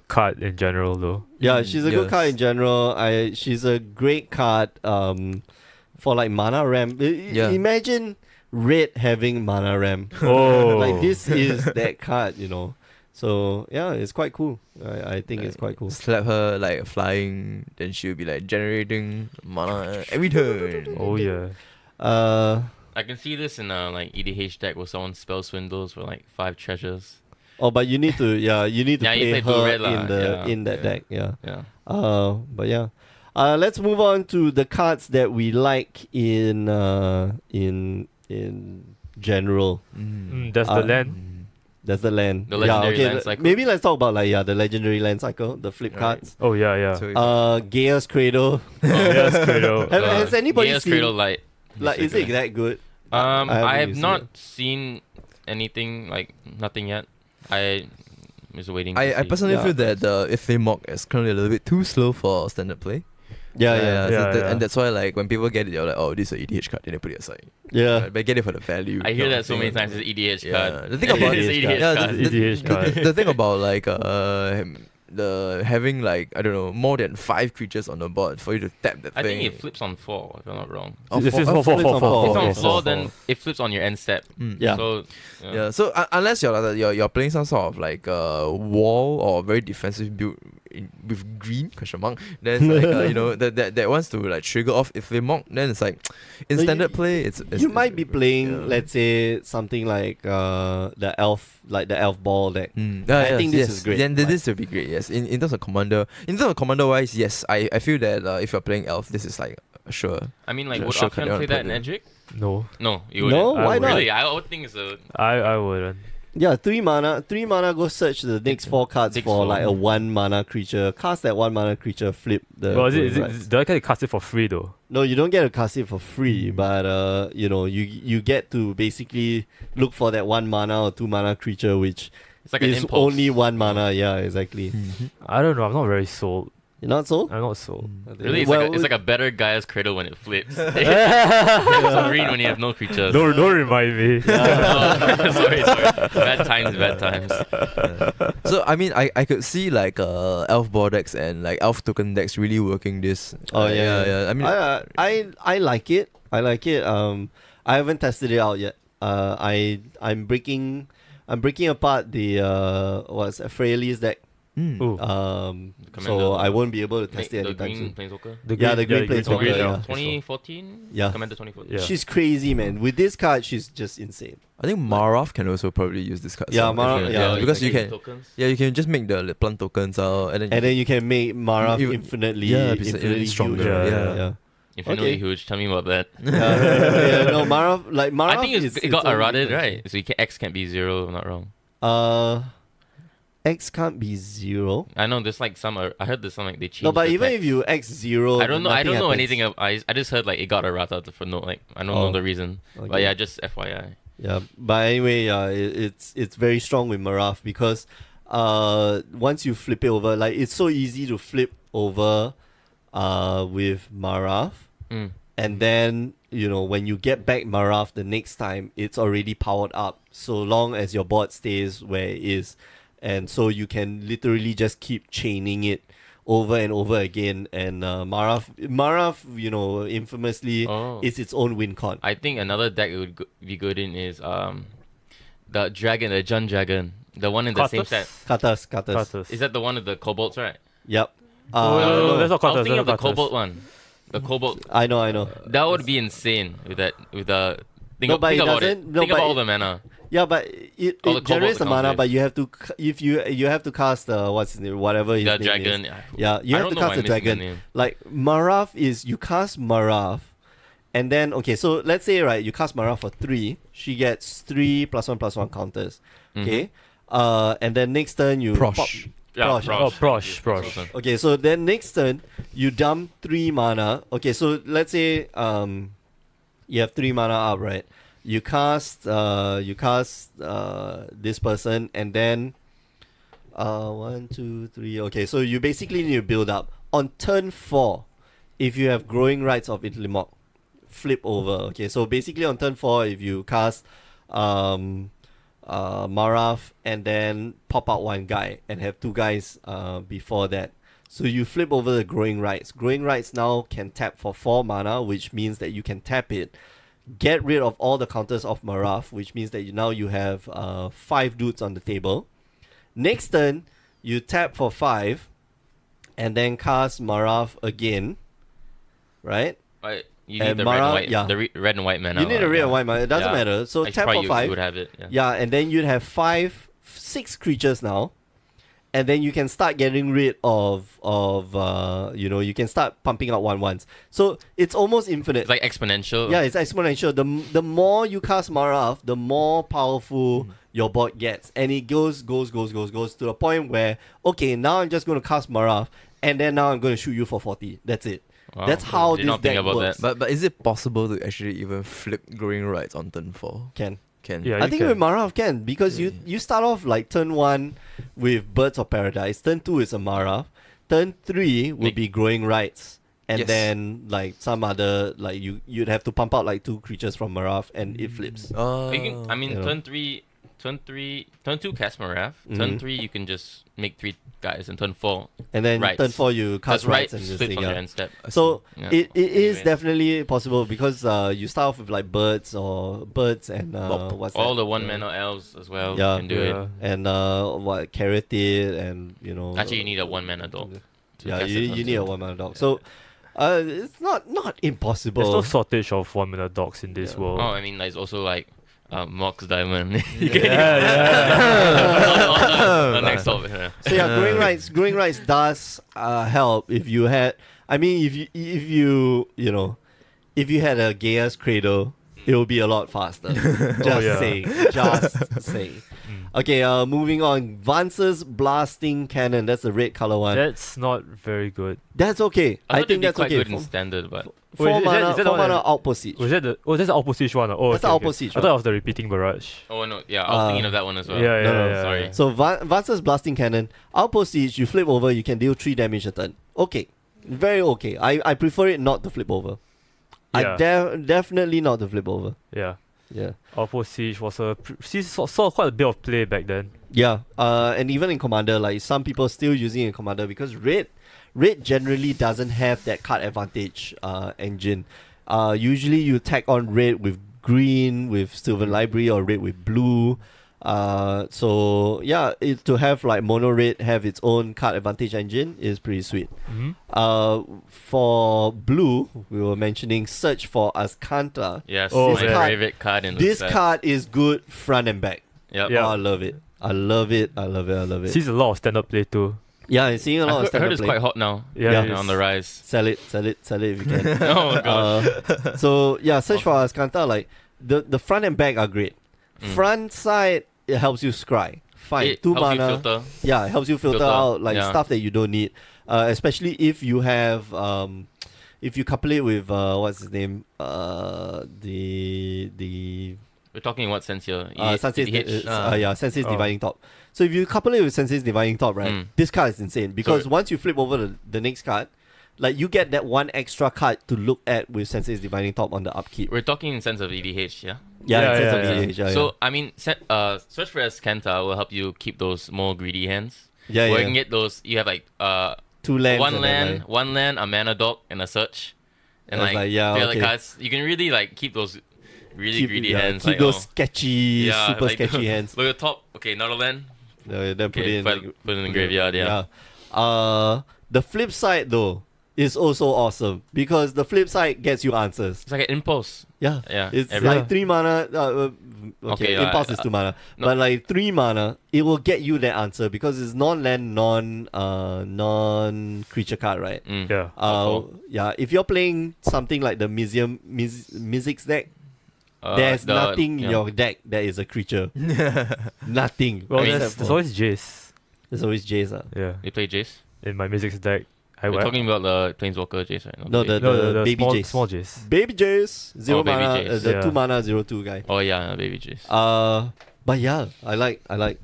card in general though. Yeah, she's a good card in Yes. general. She's a great card for like mana ramp. Yeah. Imagine red having mana ramp. Oh, Like this is that card, you know. So yeah, it's quite cool. I think it's quite cool. Slap her like flying, then she'll be like generating mana every turn. Oh yeah. I can see this in a like EDH deck where someone spell swindles for like 5 treasures. Oh, but you need to Yeah, play you play blue her red lah, in the yeah. in that Yeah. deck. Yeah. Yeah. But yeah. Let's move on to the cards that we like in general. That's the Uh, land. That's the land. The legendary okay. land cycle. Maybe let's talk about the legendary land cycle, the flip Right. cards. Oh yeah. So Gaia's Cradle. Yes, Cradle. Has anybody Gaia's seen? Cradle Light. Like, is it that good? I haven't have used not it. seen anything, like nothing yet. I was waiting. to I see. personally Yeah. feel that the Ixalan is currently a little bit too slow for standard play. Yeah. And that's why like when people get it, they're like, oh, this is an EDH card, then they put it aside. Yeah. But get it for the value. I hear kind that of so thing. many times. It's EDH Yeah. card. The thing about It's EDH EDH Yeah, card. EDH card. the thing about like the having like I don't know more than 5 creatures on the board for you to tap that I thing. think it flips on 4, if I'm not wrong. This is flips four. on four. If it's on Okay, 4, then it flips on your end step. Yeah. So, Yeah, so unless you're playing some sort of like wall or very defensive build with green question mark, then it's like that wants to like trigger off if they mock, then it's like in So standard play it's You might be playing, yeah. let's say, something like the elf ball deck. I think this is great. Then Like- this will be great. Yes, in terms of commander wise, yes, I feel that if you're playing elf, this is like sure. I mean, like, Sure, would sure, Arcan Cardano play that in put it. Edric? No, No, you No, wouldn't. why not? Really? I would think it's a. I wouldn't. Yeah, 3 mana. 3 mana, go search the next 4 cards Next for four. like a 1 mana creature. Cast that 1 mana creature, flip the. Well, rights. do I get to cast it for free though? No, you don't get to cast it for free, but you get to basically look for that 1 mana or 2 mana creature, which It's like an is impulse. only 1 mana. Yeah, exactly. I don't know. I'm not very sold. You're not sold? I'm not sold. Really, it's like a better Gaia's Cradle when it flips. It's Don't green when you have no creatures. remind me. Oh, sorry. Bad times. So I mean, I could see like elf board decks and like elf token decks really working this. Oh yeah. I mean, I like it. I like it. I haven't tested it out yet. I'm breaking apart the Freyalise deck. Ooh. Commander, So I won't be able to test it the anytime green soon. Planeswalker. The green Planeswalker, Green, yeah. 2014? Yeah. Commander 2014. Yeah. She's crazy, man. With this card, she's just insane. I think Marav can also probably use this card. Yeah, some Marav- different- yeah, because you like can. tokens. Yeah, you can just make the plant tokens out, and And then you can make Mara Even- infinitely, yeah, it's infinitely stronger, huge. yeah. yeah. Infinitely Okay. huge. Tell me about that. No, Mara, like Mara. I think it got errated, right? So X can't be 0, if I'm not wrong. X can't be 0. I know there's like some. I heard there's some like they changed. No, but the even text. if you X 0, I don't know. I nothing don't know happens. anything. I just heard like it got errata for no like I don't Oh. know the reason. But Okay. yeah, just FYI. Yeah, but anyway, it's very strong with Maraf because once you flip it over, like it's so easy to flip over with Maraf, Mm. and then when you get back Maraf the next time, it's already powered up so long as your board stays where it is, and so you can literally just keep chaining it over and over again. And Maraf, infamously, Oh. is its own win con. I think another deck it would be good in is the dragon, the Jun dragon, the one in the same set. Katas. Carters. Is that the one with the kobolds, right? Yep. No, that's not I was Carters. thinking of the That's not cobalt one. The cobalt. I know. That would be insane with the. Think, No, but think it about doesn't- it. no, Think but about all it- the mana. Yeah, but it All the generates the kobolds mana, comes but with. you have to if you have to cast what's his name, whatever his The name dragon. is. Yeah, you I have don't to know cast why the I'm missing dragon. name. Like Maraf is you cast Maraf, and then so let's say right you cast Maraf for 3, she gets 3 +1/+1 counters. Mhm. Okay, and then next turn you Prosh. pop- Yeah, Prosh. Oh, Prosh. Okay, so then next turn you dump 3 mana. Okay, so let's say you have 3 mana up, right? You cast this person, and then 1, 2, 3. Okay, so you basically need to build up. On turn 4, if you have Growing Rites of Intlimok, flip over. Okay, so basically on turn 4, if you cast Maraf and then pop out one guy and have two guys before that. So you flip over the Growing Rites. Growing Rites now can tap for 4 mana, which means that you can tap it, get rid of all the counters of Maraf, which means that now you have 5 dudes on the table. Next turn, you tap for 5 and then cast Maraf again, right? Right. You And need the Mara- red and white, yeah. red and white mana. You need a red and white mana. It doesn't Yeah. matter. So Like, tap probably for you 5. would have it. Yeah. Yeah, and then you'd have 6 creatures now. And then you can start getting rid of you can start pumping out 1/1s. So it's almost infinite. It's like exponential. Yeah, it's exponential. The more you cast Maraf, the more powerful your board gets. And it goes to the point where, okay, now I'm just going to cast Maraf, and then now I'm going to shoot you for 40. That's it. Wow. That's how Did this not think deck about works. that. But is it possible to actually even flip Growing Rights on turn 4? Can. Yeah, I you think can. with Maraf can, because Yeah. you start off like turn 1 with Birds of Paradise, turn 2 is a Maraf, turn 3 would Make- be Growing Rights, and Yes. then like some other, like you'd have to pump out like 2 creatures from Maraf and it flips. Oh. You can, I mean, You know. turn 2 cast Maraf. Turn Mhm. 3 you can just make 3 guys, and turn 4 And then Rights. turn 4 you cast cast Rights right and just split thing, from yeah. your end step. So Yeah. it is Anyway. definitely possible, because you start off with like birds and Bop. what's All that? the 1 mana elves as well. Yeah. You can do it. And what Carotid and Actually, you need a 1 mana dog. to Yeah, cast you, it you on need a turn. 1 mana dog. So it's not impossible. There's no shortage of 1-minute dogs in this Yeah. world. Oh, I mean, there's also like Mox Diamond. yeah. The next top. Yeah. So yeah, growing rights does help if you had. I mean, if you had a Gaia's Cradle, it will be a lot faster. Just yeah. saying. Just saying. Okay, moving on. Vance's Blasting Cannon. That's the red color one. That's not very good. That's okay. I, I thought think it'd be that's quite okay. good in standard, but Four Wait, is that- mana, is that the 4 one mana that- Outpost Siege. Was that the that's the Outpost Siege one? Oh, That's the okay, Outpost okay. Siege I thought it was the repeating barrage. oh no, yeah, I was thinking of that one as well. Yeah, No, no, yeah. sorry. yeah. So Vance's Blasting Cannon, Outpost Siege, you flip over, you can deal 3 damage a turn. Okay. Very okay. I prefer it not to flip over. Yeah. Definitely not to flip over. Yeah. Yeah. Outpost Siege was saw quite a bit of play back then. Yeah. And even in Commander, like some people still using it in Commander, because red generally doesn't have that card advantage engine. Usually you tag on red with green with Sylvan Library, or red with blue. So yeah, to have like mono red have its own card advantage engine is pretty sweet. Mm-hmm. For blue, we were mentioning Search for Ascanta. Yes, Oh, my man. favorite card in the This set. card is good front and back. Yep. Yeah. Oh, I love it. I love it. Sees a lot of stand-up play too. Yeah, I'm seeing a lot of I heard stand-up it's play. quite hot now. Yeah, Yeah. it is. On the rise. Sell it if you can. Oh gosh. So yeah, Search for Ascanta, like the front and back are great. Mm. Front side, it helps you scry. Fine, It 2 helps you mana. filter. Yeah, it helps you filter Filter, out like yeah. stuff that you don't need. Especially if you have if you couple it with what's his name? The We're talking in what sense here? Sensei's EDH? Sensei's Oh. Dividing Top. So if you couple it with Sensei's Dividing Top, right? Mm. This card is insane, because So- once you flip over the next card, like you get that 1 extra card to look at with Sensei's Dividing Top on the upkeep. We're talking in sense of EDH, yeah? Yeah, Yeah, in sense yeah, of yeah. EDH, yeah, So I mean, Search for Ascanta will help you keep those more greedy hands. yeah, Where yeah. you can get those. You have like 2 lands. one and then, land, like, one land, a mana dog, and a search, and It's like, yeah, the other okay. cards. You can really like keep those really greedy yeah, hands. keep like, those oh, sketchy, yeah, super like, sketchy hands. Look at the top. Okay, another land. Then put Okay, it in. put it in the graveyard. Yeah. The flip side though is also awesome, because the flip side gets you answers. It's like an impulse. Yeah. Yeah. It's every- like 3 mana. Okay, Okay, Impulse is 2 mana. no. But like 3 mana, it will get you that answer, because it's non-land, non-creature card, right? Mm. Yeah. Yeah, if you're playing something like the Mizzix deck, there's nothing in yeah. your deck that is a creature. Nothing. Well, I mean, except there's for- always Jace. there's always Jace. Yeah. You play Jace? In my Mystics deck, We're talking about the Planeswalker Jace, right? Not No, the the baby small, Jace. small Jace. Baby Jace, 0 Oh, baby mana, Jace. the Yeah. 2 mana, 0/2 guy. Oh yeah, baby Jace. But yeah, I like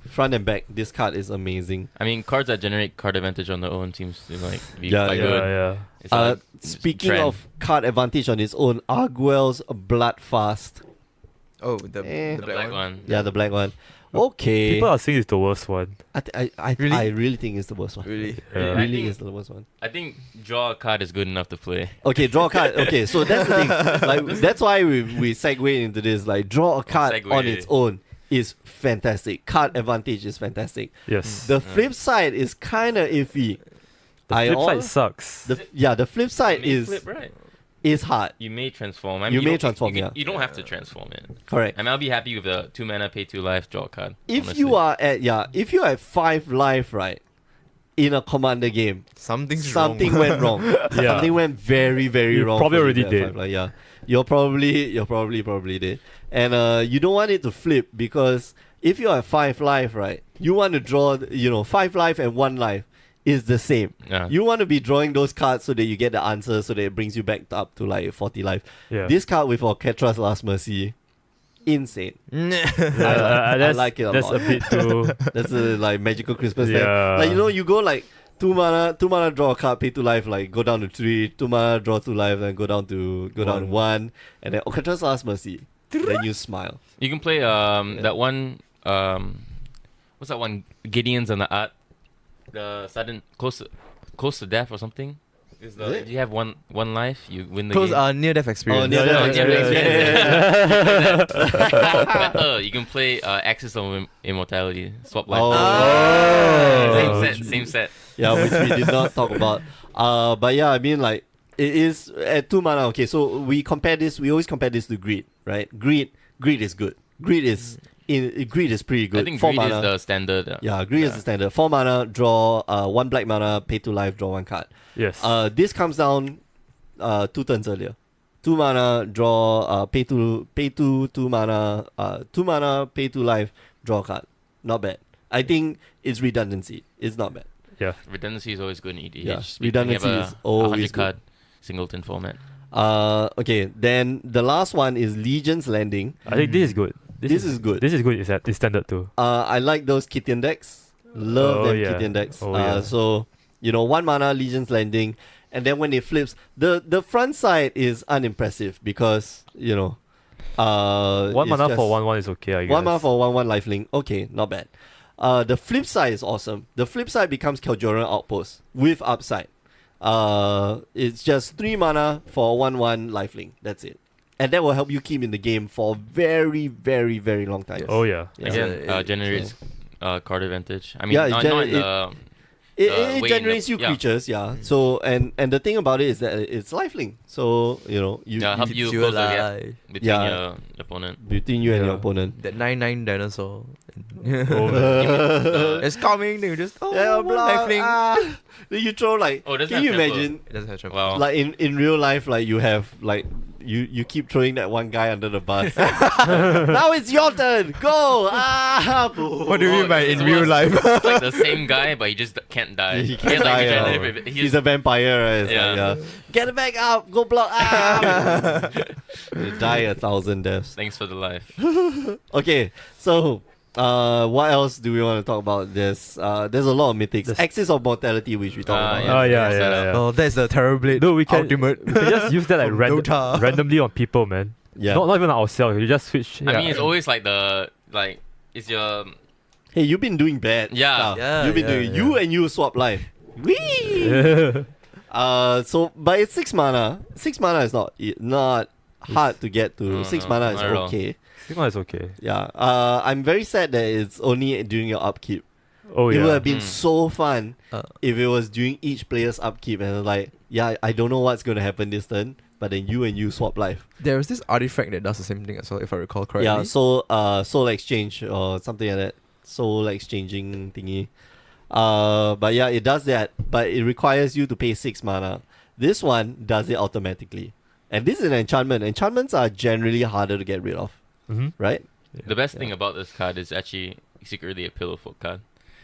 front and back. This card is amazing. I mean, cards that generate card advantage on their own seems to like be Yeah, quite Yeah, good. yeah. It's like Speaking trend. of card advantage on its own, Arguel's Bloodfast. Oh, the Eh. the black one. Yeah, the black one. Okay. People are saying it's the worst one. I Really? really think it's the worst one. Really? Yeah. It I really think- is the worst one. I think draw a card is good enough to play. Okay, draw a card. Okay, so that's the thing. Like that's why we segue into this. Like draw a card Segue. on its own is fantastic. Card advantage is fantastic. Yes. The flip side is kind of iffy. The I flip al- side sucks. the flip side You may is flip, right. is hard. You may transform. I You mean, may don't- transform, You, yeah. you don't have to transform it. Correct. I mean, I'll be happy with the 2 mana, pay 2 life, draw a card. If honestly. you are at if you have 5 life, right, in a commander game, Something's something wrong. went wrong. Yeah. Something went very, very You wrong. probably for you already to have did. 5 life. Yeah. You're probably did. And you don't want it to flip because if you have 5 life, right, you want to draw 5 life and 1 life is the same. Yeah. You want to be drawing those cards so that you get the answer so that it brings you back up to like 40 life. Yeah. This card with Orchestra's Last Mercy, insane. Yeah, I like it a that's lot. a bit too. That's a like magical Christmas deck. Yeah. Like you go like 2 mana, draw a card, pay 2 life, like go down to 3, 2 mana, draw 2 life, then go down to 1, and then Orchestra's Last Mercy. Then you smile. You can play that one. What's that one? Gideon's on the art. The sudden close to death or something. Is it? You have one life, you win the Close game. near death experience. near death Better, you can play Axis of Immortality, swap life. Oh. Same set. Yeah, which we did not talk about. But yeah, I mean like it is at 2 mana. Okay, so we always compare this to Greed, right? Greed is good. Greed is pretty good. I think 4 Greed mana. is the standard. Yeah, Greed is the standard. 4 mana, draw 1 black mana, pay 2 life, draw 1 card. Yes. This comes down 2 turns earlier. 2 mana, draw pay 2 mana, 2 mana, pay 2 life, draw a card. Not bad. I think it's redundancy. It's not bad. Yeah. Redundancy is always good in EDH. Yeah, We redundancy have is a always 100 good. card singleton format. Okay, then the last one is Legion's Landing. I think this is good. This is good. This is good. It's standard too. I like those Kittian decks. Love Oh, them yeah. Kittian decks. Oh, yeah. So 1 mana Legion's Landing, and then when it flips, the front side is unimpressive because 1 it's mana just for 1/1 is okay. I guess. 1 mana for 1/1 lifelink. Okay, not bad. The flip side is awesome. The flip side becomes Keljoran Outpost with upside. It's just 3 mana for 1/1 lifelink. That's it. And that will help you keep in the game for a very, very, very long time. Oh yeah. Yeah. Again, Yeah, generates card advantage. I mean, Yeah, it not gener- in the... It way in generates the- you yeah. creatures, yeah. So and the thing about it is that it's lifelink. So you help Keeps you you close the gap alive. between Yeah. your opponent. between you and Yeah. your opponent. That 9/9 dinosaur. Oh, It's coming. Then you just Yeah, one blah, lifelink. Then you throw like. Oh, it doesn't Can you have trample. imagine? It doesn't have trample. Wow. Like in real life, like you have like you keep throwing that one guy under the bus. Now it's your turn. Go! What do you mean by it's in real worse. life? It's like the same guy, but he just can't die. He can't like, die, regenerate, yeah. but He's a vampire, right? It's Yeah. like, get it back up. Go block. You die 1,000 deaths. Thanks for the life. Okay, so what else do we want to talk about? There's a lot of mythics. There's- Axis of Mortality, which we talked about. Oh yeah, Set yeah, up. yeah. Oh, that's the Terrorblade No, we can ultimate. we can just use that like From Dota. randomly on people, man. Yeah. Not even ourselves. You just switch. I mean, it's always like it's your... Hey, you've been doing bad. Yeah. stuff. Yeah, You've been yeah, doing. yeah. You and you swap life. Whee! But it's 6 mana. 6 mana is not hard to get to. No, 6 no, mana is not at all. okay. Sigma is okay. Yeah. I'm very sad that it's only during your upkeep. Oh It yeah. would have been Mm. so fun Uh, if it was during each player's upkeep and like, yeah, I don't know what's gonna happen this turn, but then you and you swap life. There was this artifact that does the same thing as well, if I recall correctly. Yeah, soul exchange or something like that. Soul exchanging thingy. But yeah, it does that, but it requires you to pay 6 mana. This one does it automatically. And this is an enchantment. Enchantments are generally harder to get rid of, Mm-hmm. right? The best thing about this card is actually secretly a pillow fort card.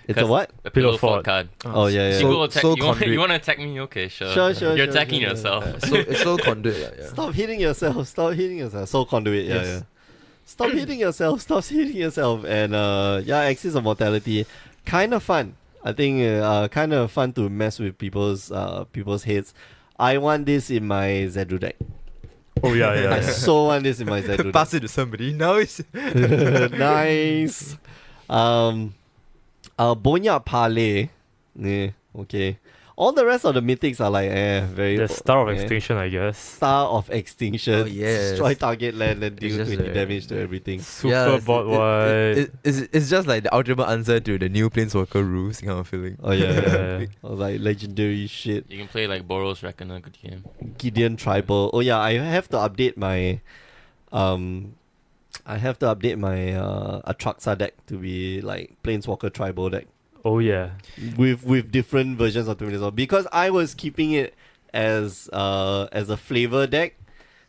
It's a 'Cause what? A Pillow pillow fort fort. card. Oh, yeah, yeah. You go attack. so You want conduit. to attack me? Okay, sure. Sure, You're sure, attacking sure, yourself. So it's so conduit. Yeah. Stop hitting yourself. Stop hitting yourself. Soul conduit. Yeah, Yes. Stop hitting yourself. Stop hitting yourself. And yeah, Axis of Mortality, kind of fun. I think kind of fun to mess with people's heads. I want this in my Zedru deck. Oh yeah, yeah. I yeah. so want this in my Zedru Pass it to somebody. Now it's deck. Nice. Boneyard Parley. Yeah, okay. All the rest of the mythics are like very. The Star of eh. Extinction, I guess. Star of Extinction. Oh, yes. Destroy target land and deal It's just 20 a- damage to everything. Super bot wide. it's just like the ultimate answer to the new Planeswalker rules kind of feeling. Oh yeah, Yeah. I was like legendary shit. You can play like Boros Reckoner, good game. Gideon Tribal. Oh yeah, I have to update my Atraxa deck to be like Planeswalker Tribal deck Oh yeah. with different versions of Planeswalker, because I was keeping it as a flavor deck,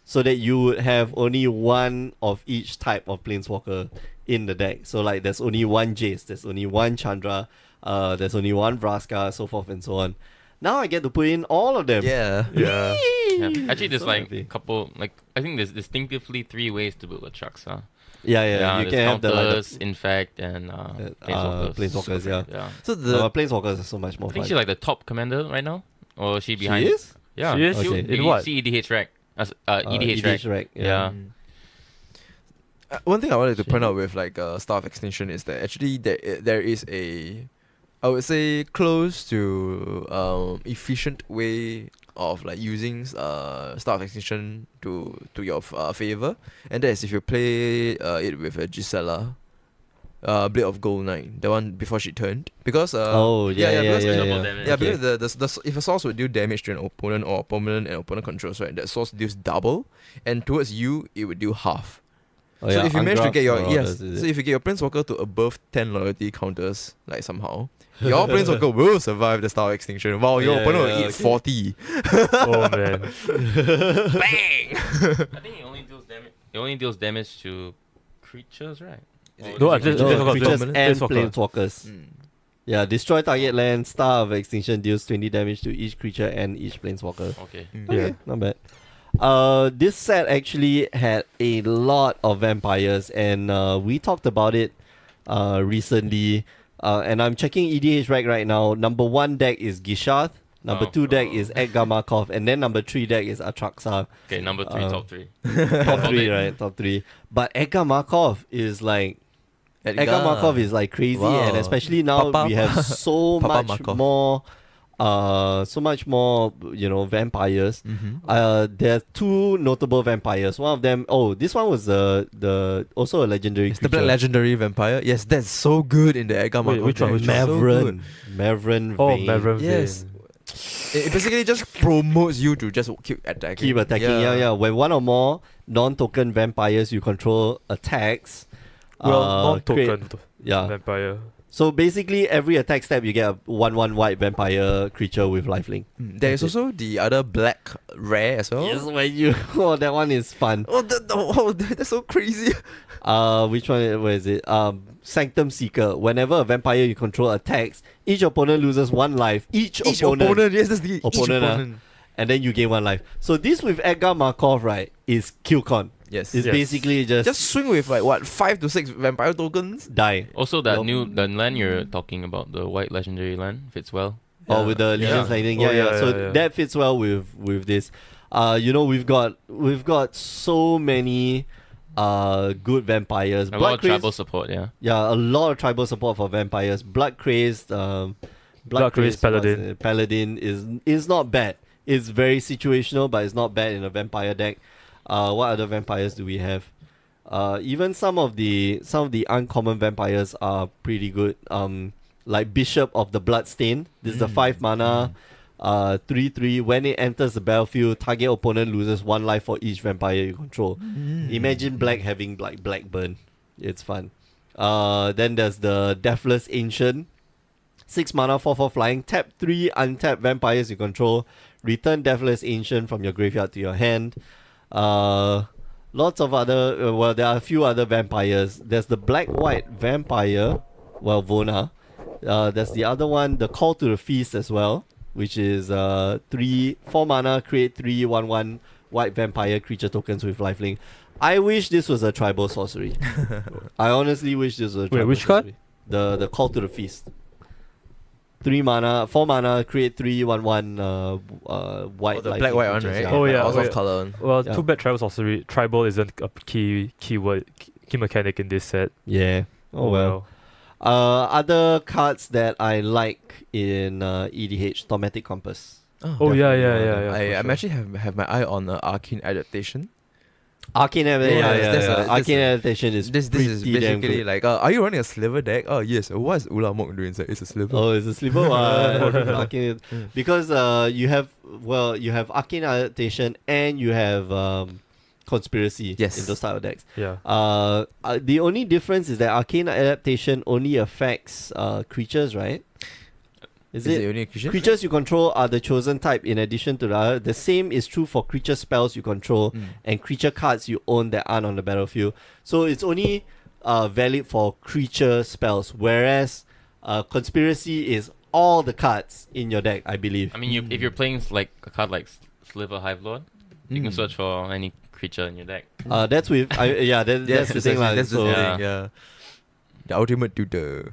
so that you would have only one of each type of Planeswalker in the deck. So like there's only one Jace, there's only one Chandra, there's only one Vraska, so forth and so on. Now I get to put in all of them. Yeah. Yeah. Yeah. Actually, there's So like happy. a couple, like I think there's distinctively 3 ways to build a trucks. Yeah, you there's can have the counters, infect, and planeswalkers. Planeswalkers, yeah. Yeah. So the Planeswalkers are so much more I think fun. she's like the top commander right now, or is she behind? She is? Yeah. She is? Okay. In what? See EDH rack. EDH rack. rack. Yeah. one thing I wanted to point Shit. out with like Star of Extinction is that actually there is a, I would say, close to efficient way of like using Star of Extinction to your favor, and that is if you play it with a Gisela, Blade of Gold 9, the one before she turned, because Oh, yeah, because yeah. yeah, Okay. because the if a source would deal damage to an opponent or opponent and opponent controls, right, that source deals double, and towards you it would do half. Oh, So yeah, if you manage to get your Ungraft so Marauders, if you get your Planeswalker to above 10 loyalty counters, like somehow, your Planeswalker will survive the Star of Extinction, while your Yeah, opponent will yeah, eat okay. 40. Oh man. Bang! I think it only deals damage. It only deals damage to creatures, right? No, Or I is it just- No, Planeswalker, creatures Planeswalker. and Planeswalker. Planeswalkers. Mm. Yeah, destroy target land, Star of Extinction deals 20 damage to each creature and each Planeswalker. Okay. Mm. Yeah. Okay, not bad. This set actually had a lot of vampires, and we talked about it recently. And I'm checking EDH right now. Number 1 deck is Gisharth. Number Oh. 2 deck is Edgar Markov, and then number 3 deck is Atraxa. Okay, number 3, Uh, top 3. Top 3, Okay. right? Top 3. But Edgar Markov is like Edgar Markov is like crazy, Wow. and especially now Papa- we have so Papa much Markov. more, vampires. Mm-hmm. There are 2 notable vampires. One of them, this one was the also a legendary It's the creature. Black Legendary Vampire. Yes, that's so good in the Edgar Wait, Markov which one, deck. which one? So good. Mavren Oh, Vane. Maverick. Yes. It basically just promotes you to just keep attacking. Keep attacking, yeah. When one or more non-token vampires you control attacks, Well, create- non-token yeah. vampire. So basically, every attack step you get a 1/1 white vampire creature with lifelink. There is That's also the other black rare as well. Yes, when you that one is fun. That's so crazy. Which one? Where is it? Sanctum Seeker. Whenever a vampire you control attacks, each opponent loses 1 life. Each opponent, yes, that's the each Opponent, opponent. and then you gain 1 life. So this with Edgar Markov, right, is Killcon. Yes. It's Yes. basically just Swing with like what 5 to 6 vampire tokens. die. Also, that Nope. the land you're talking about, the white legendary land, fits well. Or with the Yeah. Legion's Lightning. Oh, Yeah, yeah. yeah, So yeah. that fits well with this. We've got so many good vampires. A lot of tribal support, yeah. Yeah, a lot of tribal support for vampires. Blood Crazed, Blood-Crazed Paladin. Paladin is not bad. It's very situational, but it's not bad in a vampire deck. What other vampires do we have? Even some of the uncommon vampires are pretty good. Like Bishop of the Bloodstain. This is the 5 mana, 3/3. When it enters the battlefield, target opponent loses 1 life for each vampire you control. Imagine black having like Blackburn. It's fun. Then there's the Deathless Ancient. 6 mana, 4/4 flying. Tap 3 untap vampires you control. Return Deathless Ancient from your graveyard to your hand. Lots of other. There are a few other vampires. There's the Black-White Vampire. Vona. There's the other one, the Call to the Feast as well, which is 4 mana, create 3/1/1 white vampire creature tokens with lifelink. I wish this was a tribal sorcery. I honestly wish this was a tribal which card? sorcery. The Call to the Feast. 4 mana, create 3/1/1 white. Oh, the lifelink black white one, creatures, right? Oh, yeah, Out wait. of color one. Well, Yeah. too bad tribal sorcery. Tribal isn't a key mechanic in this set. Yeah. Oh well. Other cards that I like in EDH, Thaumatic Compass. Oh, yeah, Definitely yeah, one of yeah, them. yeah. I'm actually have my eye on Arcane Adaptation. Arcane that's a- Arcane Adaptation is This is pretty damn basically good. like, are you running a sliver deck? Oh yes. What's Ulamog doing? It's a sliver. Oh, it's a sliver one. Arcane, because you have Arcane Adaptation and you have Conspiracy Yes. in those type of decks. Yeah. The only difference is that Arcane Adaptation only affects creatures, right? Is it? the only creature? Creatures you control are the chosen type in addition to the other. The same is true for creature spells you control and creature cards you own that aren't on the battlefield. So it's only valid for creature spells, whereas Conspiracy is all the cards in your deck, I believe. I mean, if you're playing like a card like Sliver Hive Lord, you can Mm. search for any creature in your deck. That's with that's the thing. That's the So, thing. Yeah. The ultimate tutor.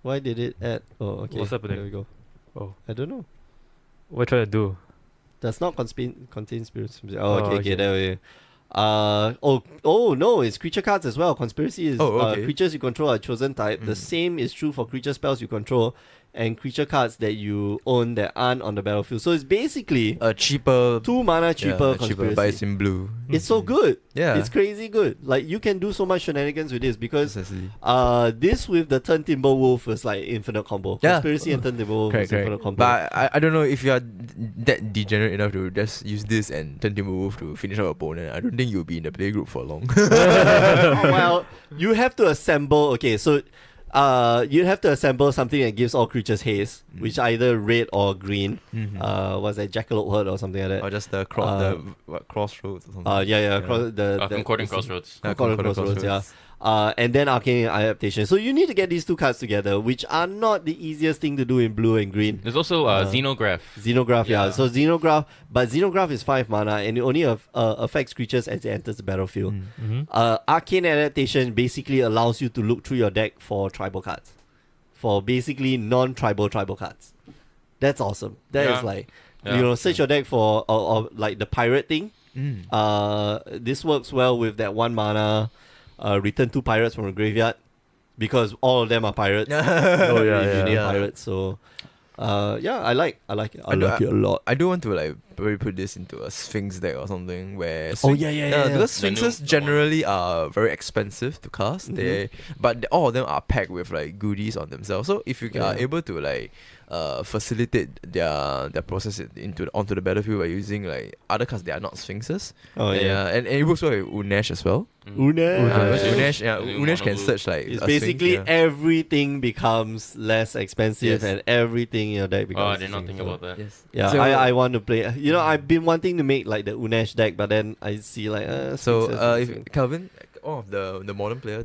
why did it add? Oh, okay. What's happening? There we go. Oh. I don't know. What are you trying to do? Does not contain spirits. Oh, Oh, okay, okay. there we oh no, it's creature cards as well. Conspiracy is Oh, okay. creatures you control are chosen type. The same is true for creature spells you control and creature cards that you own that aren't on the battlefield. So it's basically A cheaper. 2 mana cheaper Conspiracy. but it's in blue. It's so good. Yeah. It's crazy good. Like you can do so much shenanigans with this because Precisely. this with the Turn Timberwolf is like infinite combo. Yeah. Conspiracy and Turn Timberwolf is infinite combo. But I don't know if you are that degenerate enough to just use this and turn Timberwolf to finish our opponent. I don't think you'll be in the playgroup for long. Well, you have to assemble. Okay, so you have to assemble something that gives all creatures haste, which either red or green. Was that Jackalope Herd or something like that? Or just the crossroads or something. Concordant Crossroads. Concordant Crossroads, yeah. And then Arcane Adaptation. So you need to get these two cards together, which are not the easiest thing to do in blue and green. There's also Xenograph. Xenograph, yeah. Yeah. So Xenograph is 5 mana and it only affects creatures as it enters the battlefield. Mm-hmm. Arcane Adaptation basically allows you to look through your deck for tribal cards. For basically non-tribal cards. That's awesome. That is Yeah. like, Yeah. search your deck for or like the pirate thing. This works well with that 1 mana return 2 pirates from a graveyard. Because all of them are pirates. Oh, yeah, if you yeah. name Yeah. pirates. So I like it. I like it a lot. I do want to like maybe put this into a Sphinx deck or something where Yeah. because The Sphinxes new- the generally are very expensive to cast. Mhm. But all of them are packed with like goodies on themselves. So if you are Yeah. able to like facilitate their process onto the battlefield by using like other cards that are not Sphinxes. Oh yeah. and it works well with Unesh as well. Unesh. Unesh can search like It's a basically Sphinx, yeah. everything becomes less expensive Yes. and everything in your deck Oh, becomes. I did not think about that. Yes. Yeah, So- I want to play. You know, I've been wanting to make like the Unesh deck, but then I see like So Sphinxes if Calvin, all of the modern player,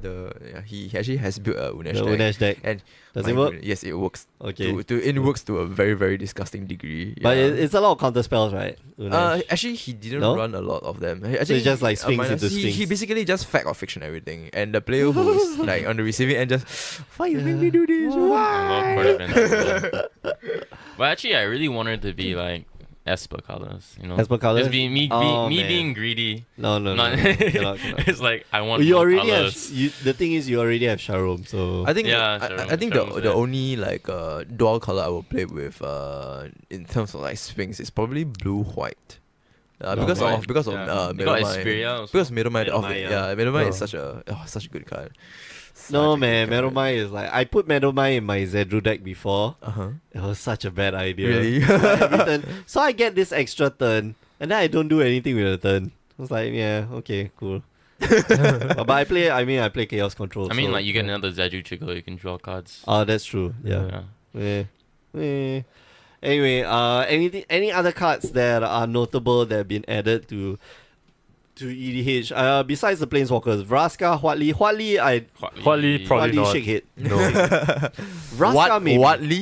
he actually has built a Unesh the deck. Unesh deck. And Does my it work? goodness, yes, it works. Okay. It works to a very very disgusting degree. But yeah. it's a lot of counter spells, right? Unesh. Actually, he didn't No? run a lot of them. it's just like Sphinx into he Sphinx. basically just fact or fiction everything, and the player who is like on the receiving end just, why you make me do this? I love Why? Court of Inevitable. But actually, I really wanted to be like Esper colors, you know. Esper colours? Just be me Oh, man. being greedy. No. Not- Cannot. It's like I want You more already colors. have. The thing is, you already have Sharom, so. I think Yeah, I think Sharon's the there. only like dual color I will play with in terms of like Sphinx is probably blue white. Because White. of because of Yeah. Middlemine. You got Asperia also. Because Middlemine, Middlemine, yeah, Middlemine Oh. is such a good card. No Such a man, good card. Meadowmine is like I put Meadowmine in my Zedru deck before. It was such a bad idea. Really? Every turn. So I get this extra turn, and then I don't do anything with the turn. I was like, yeah, okay, cool. But I play Chaos Control. I mean, so- like you get another Zaju trigger, you can draw cards. Oh, that's true. Yeah. Anyway, any other cards that are notable that have been added to EDH? Besides the Planeswalkers, Vraska, Huatli, Huatli probably not. shake hit. No. Vraska maybe.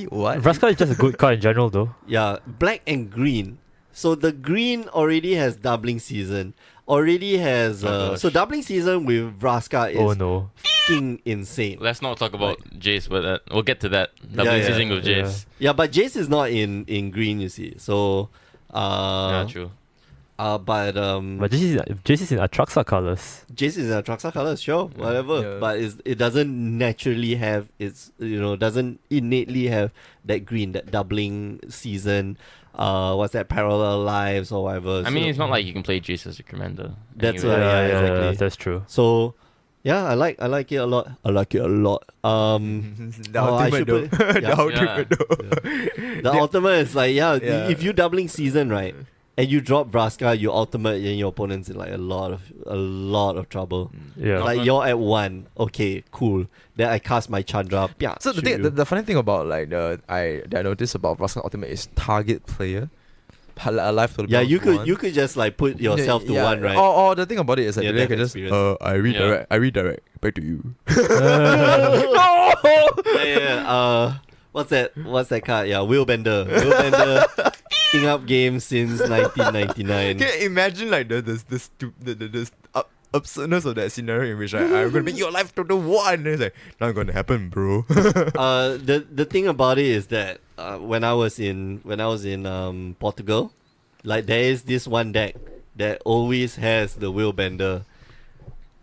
What? Vraska is just a good card in general, though. Yeah, black and green. So the green already has doubling season. Already has Oh, so gosh. doubling season with Vraska is Oh no. fucking insane. Let's not talk about Jace, but we'll get to that. Doubling yeah, season with yeah. Jace. Yeah, but Jace is not in green, you see. So Yeah, true. but But this is in Atraxa colors. Jace is a Traxa color, sure, whatever. Yeah. But it doesn't naturally have doesn't innately have that green, that doubling season. What's that, parallel lives or whatever. I mean, So it's not like you can play Jace as a commander. That's anyway. right. Yeah, exactly. That's true. So yeah, I like it a lot. I like it a lot. The I ultimate should though. put- The yeah. ultimate though. The ultimate is like Yeah. if you doubling season, right, and you drop Vraska, you ultimate and your opponent's in like a lot of trouble. Yeah. Not Like much. you're at 1, okay, cool. Then I cast my Chandra. Yeah. So the thing, the funny thing about like that I noticed about Vraska Ultimate is target player. Alive to the Yeah, balance you one. could just like put yourself to Yeah, 1, right? Or the thing about it is that Yeah, they that can just experience. I redirect back to you. Yeah. What's that card? Yeah, Willbender. Willbender picking up games since 1999. Can you imagine like the absurdness of that scenario in which like, I'm gonna make your life to the 1? And it's like not gonna happen, bro. The thing about it is that when I was in Portugal, like there is this one deck that always has the Willbender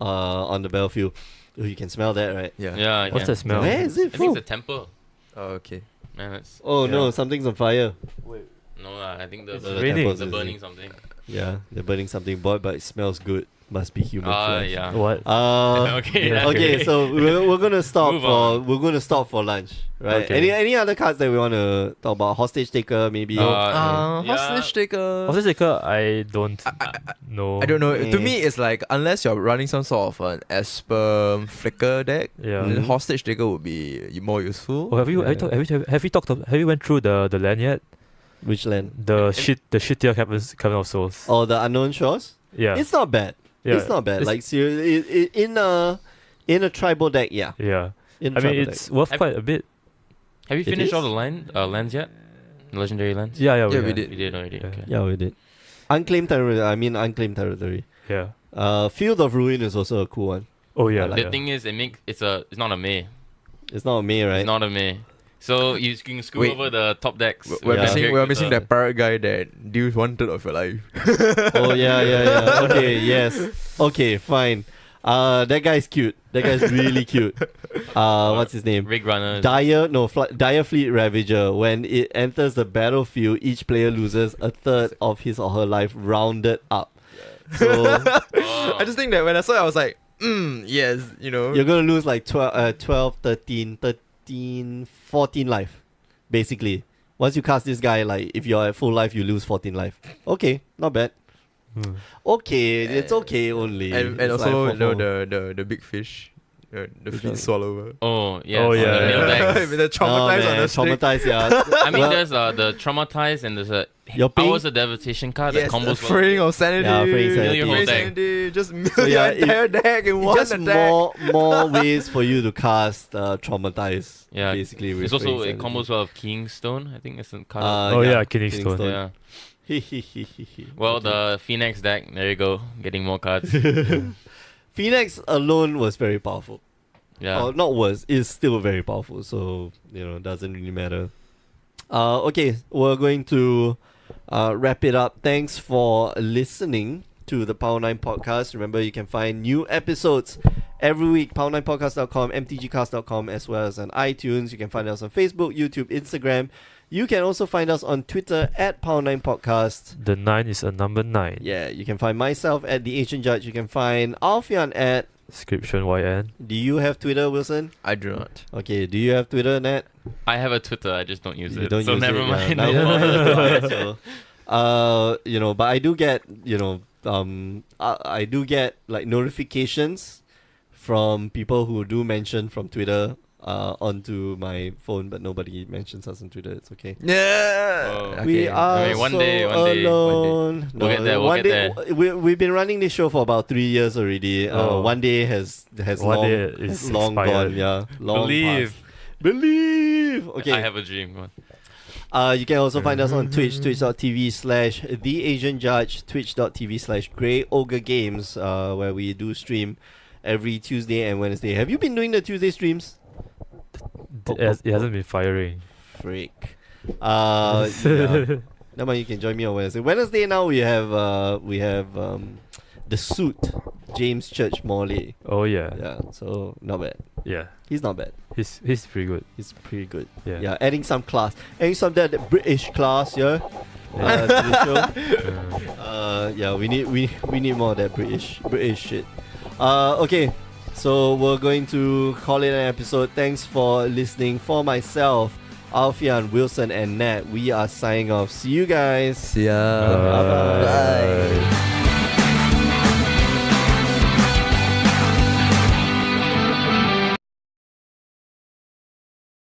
on the battlefield. Oh, you can smell that, right? Yeah. Yeah, I What's can. the smell? Where is I it think from? it's a temple. Oh, okay. Man, it's Oh no, Yeah. something's on fire. no. I think It's the raining. temples the is burning it? something. Yeah, they're burning something, boy, but it smells good. Must be human flesh. Yeah. What? Okay. Yeah. Okay, so we're gonna stop Move on. for lunch, right? Okay. Any other cards that we want to talk about? Hostage taker, maybe. Yeah. Hostage taker. Hostage taker, I don't know. I don't know. To Eh. me, it's like unless you're running some sort of an Esper Flicker deck, Yeah. Mhm. Hostage taker would be more useful. Oh, have you Yeah. have you went through the land yet? Which land? The shittier Cavern of Souls. Oh, the Unknown Shores. Yeah. It's not bad. Yeah. It's not bad. It's- Like seriously, in a tribal deck, yeah. Yeah. In a I mean, tribal it's worth Have- quite a bit. Have you It finished all is? the lands yet? The legendary lands. Yeah, Yeah, we have. did. You did already. Yeah. Okay. deck. Yeah, we did. Unclaimed territory. Yeah. Field of Ruin is also a cool one. Oh yeah. I like The thing is, it's not a May. It's not a May, right? It's not a May. So you can screw Wait. over the top decks. We're Yeah. missing. We're missing that. that parrot guy that deals 1/3 of your life. Oh yeah. Okay, yes. Okay, fine. That guy's cute. That guy's really cute. What's his name? Rig runner. Dire Fleet Ravager. When it enters the battlefield, each player loses 1/3 of his or her life, rounded up. So Oh. I just think that when I saw it, I was like, yes, you know. you're gonna lose like 12, 13, 14 life, basically. Once you cast this guy, like if you're at full life, you lose 14 life. Okay, not bad. Hmm. Okay, it's okay only. and It's also like you know, for- the big fish, the Which fleet one? swallower. Oh yeah. Oh, on the yeah. nail decks. With the traumatized Oh, on man, the stick. traumatized, yeah. I mean, Well, there's the traumatized and there's a You're paying- hours of devastation card Yes, that combos well. fraying of sanity. Yeah, fraying sanity. Mill your whole deck. sanity. Just mill So, yeah, your entire deck in one just attack. more ways for you to cast traumatize. Yeah, basically. with It's also Fraying it combos well with King Stone. I think it's a card. Oh, yeah, Killing Stone. yeah. Stone. Well, the Phoenix deck. There you go, getting more cards. Phoenix alone was very powerful. Yeah. Or not was, is still very powerful. So, doesn't really matter. Okay, we're going to wrap it up. Thanks for listening to the Power 9 podcast. Remember, you can find new episodes every week. Power9podcast.com, mtgcast.com, as well as on iTunes. You can find us on Facebook, YouTube, Instagram. You can also find us on Twitter at Power9podcast. The 9 is a number 9. Yeah, you can find myself at The Asian Judge. You can find Alfian at... Description YN. Do you have Twitter, Wilson? I do not. Okay, do you have Twitter, Nat? I have a Twitter. I just don't use You it. don't so use never it, mind. yeah. No Never bother. mind. So, but I do get, I do get like notifications from people who do mention from Twitter onto my phone, but nobody mentions us on Twitter. It's okay. Yeah. Oh. We Okay. are I mean, one so day, alone. We'll get there, we'll one get day, we've been running this show for about 3 years already. Oh. One day has One long, day has is long expired. gone. Yeah, long Believe. past. Believe. Okay. I have a dream. Come on. You can also find us on Twitch, twitch.tv/TheAsianJudge, twitch.tv/Grey Ogre Games, where we do stream every Tuesday and Wednesday. Have you been doing the Tuesday streams? It hasn't been firing. Freak. Yeah. Now you can join me on Wednesday. Wednesday now we have the suit, James Church Morley. Oh yeah. Yeah, so not bad. Yeah. He's not bad. He's pretty good. He's pretty good. Yeah. Yeah, adding some class. Adding some that British class, yeah. To the show. Yeah, we need more of that British shit. Okay. So we're going to call it an episode. Thanks for listening. For myself, Alfian, Wilson, and Nat, we are signing off. See you guys. See ya. Bye. Bye.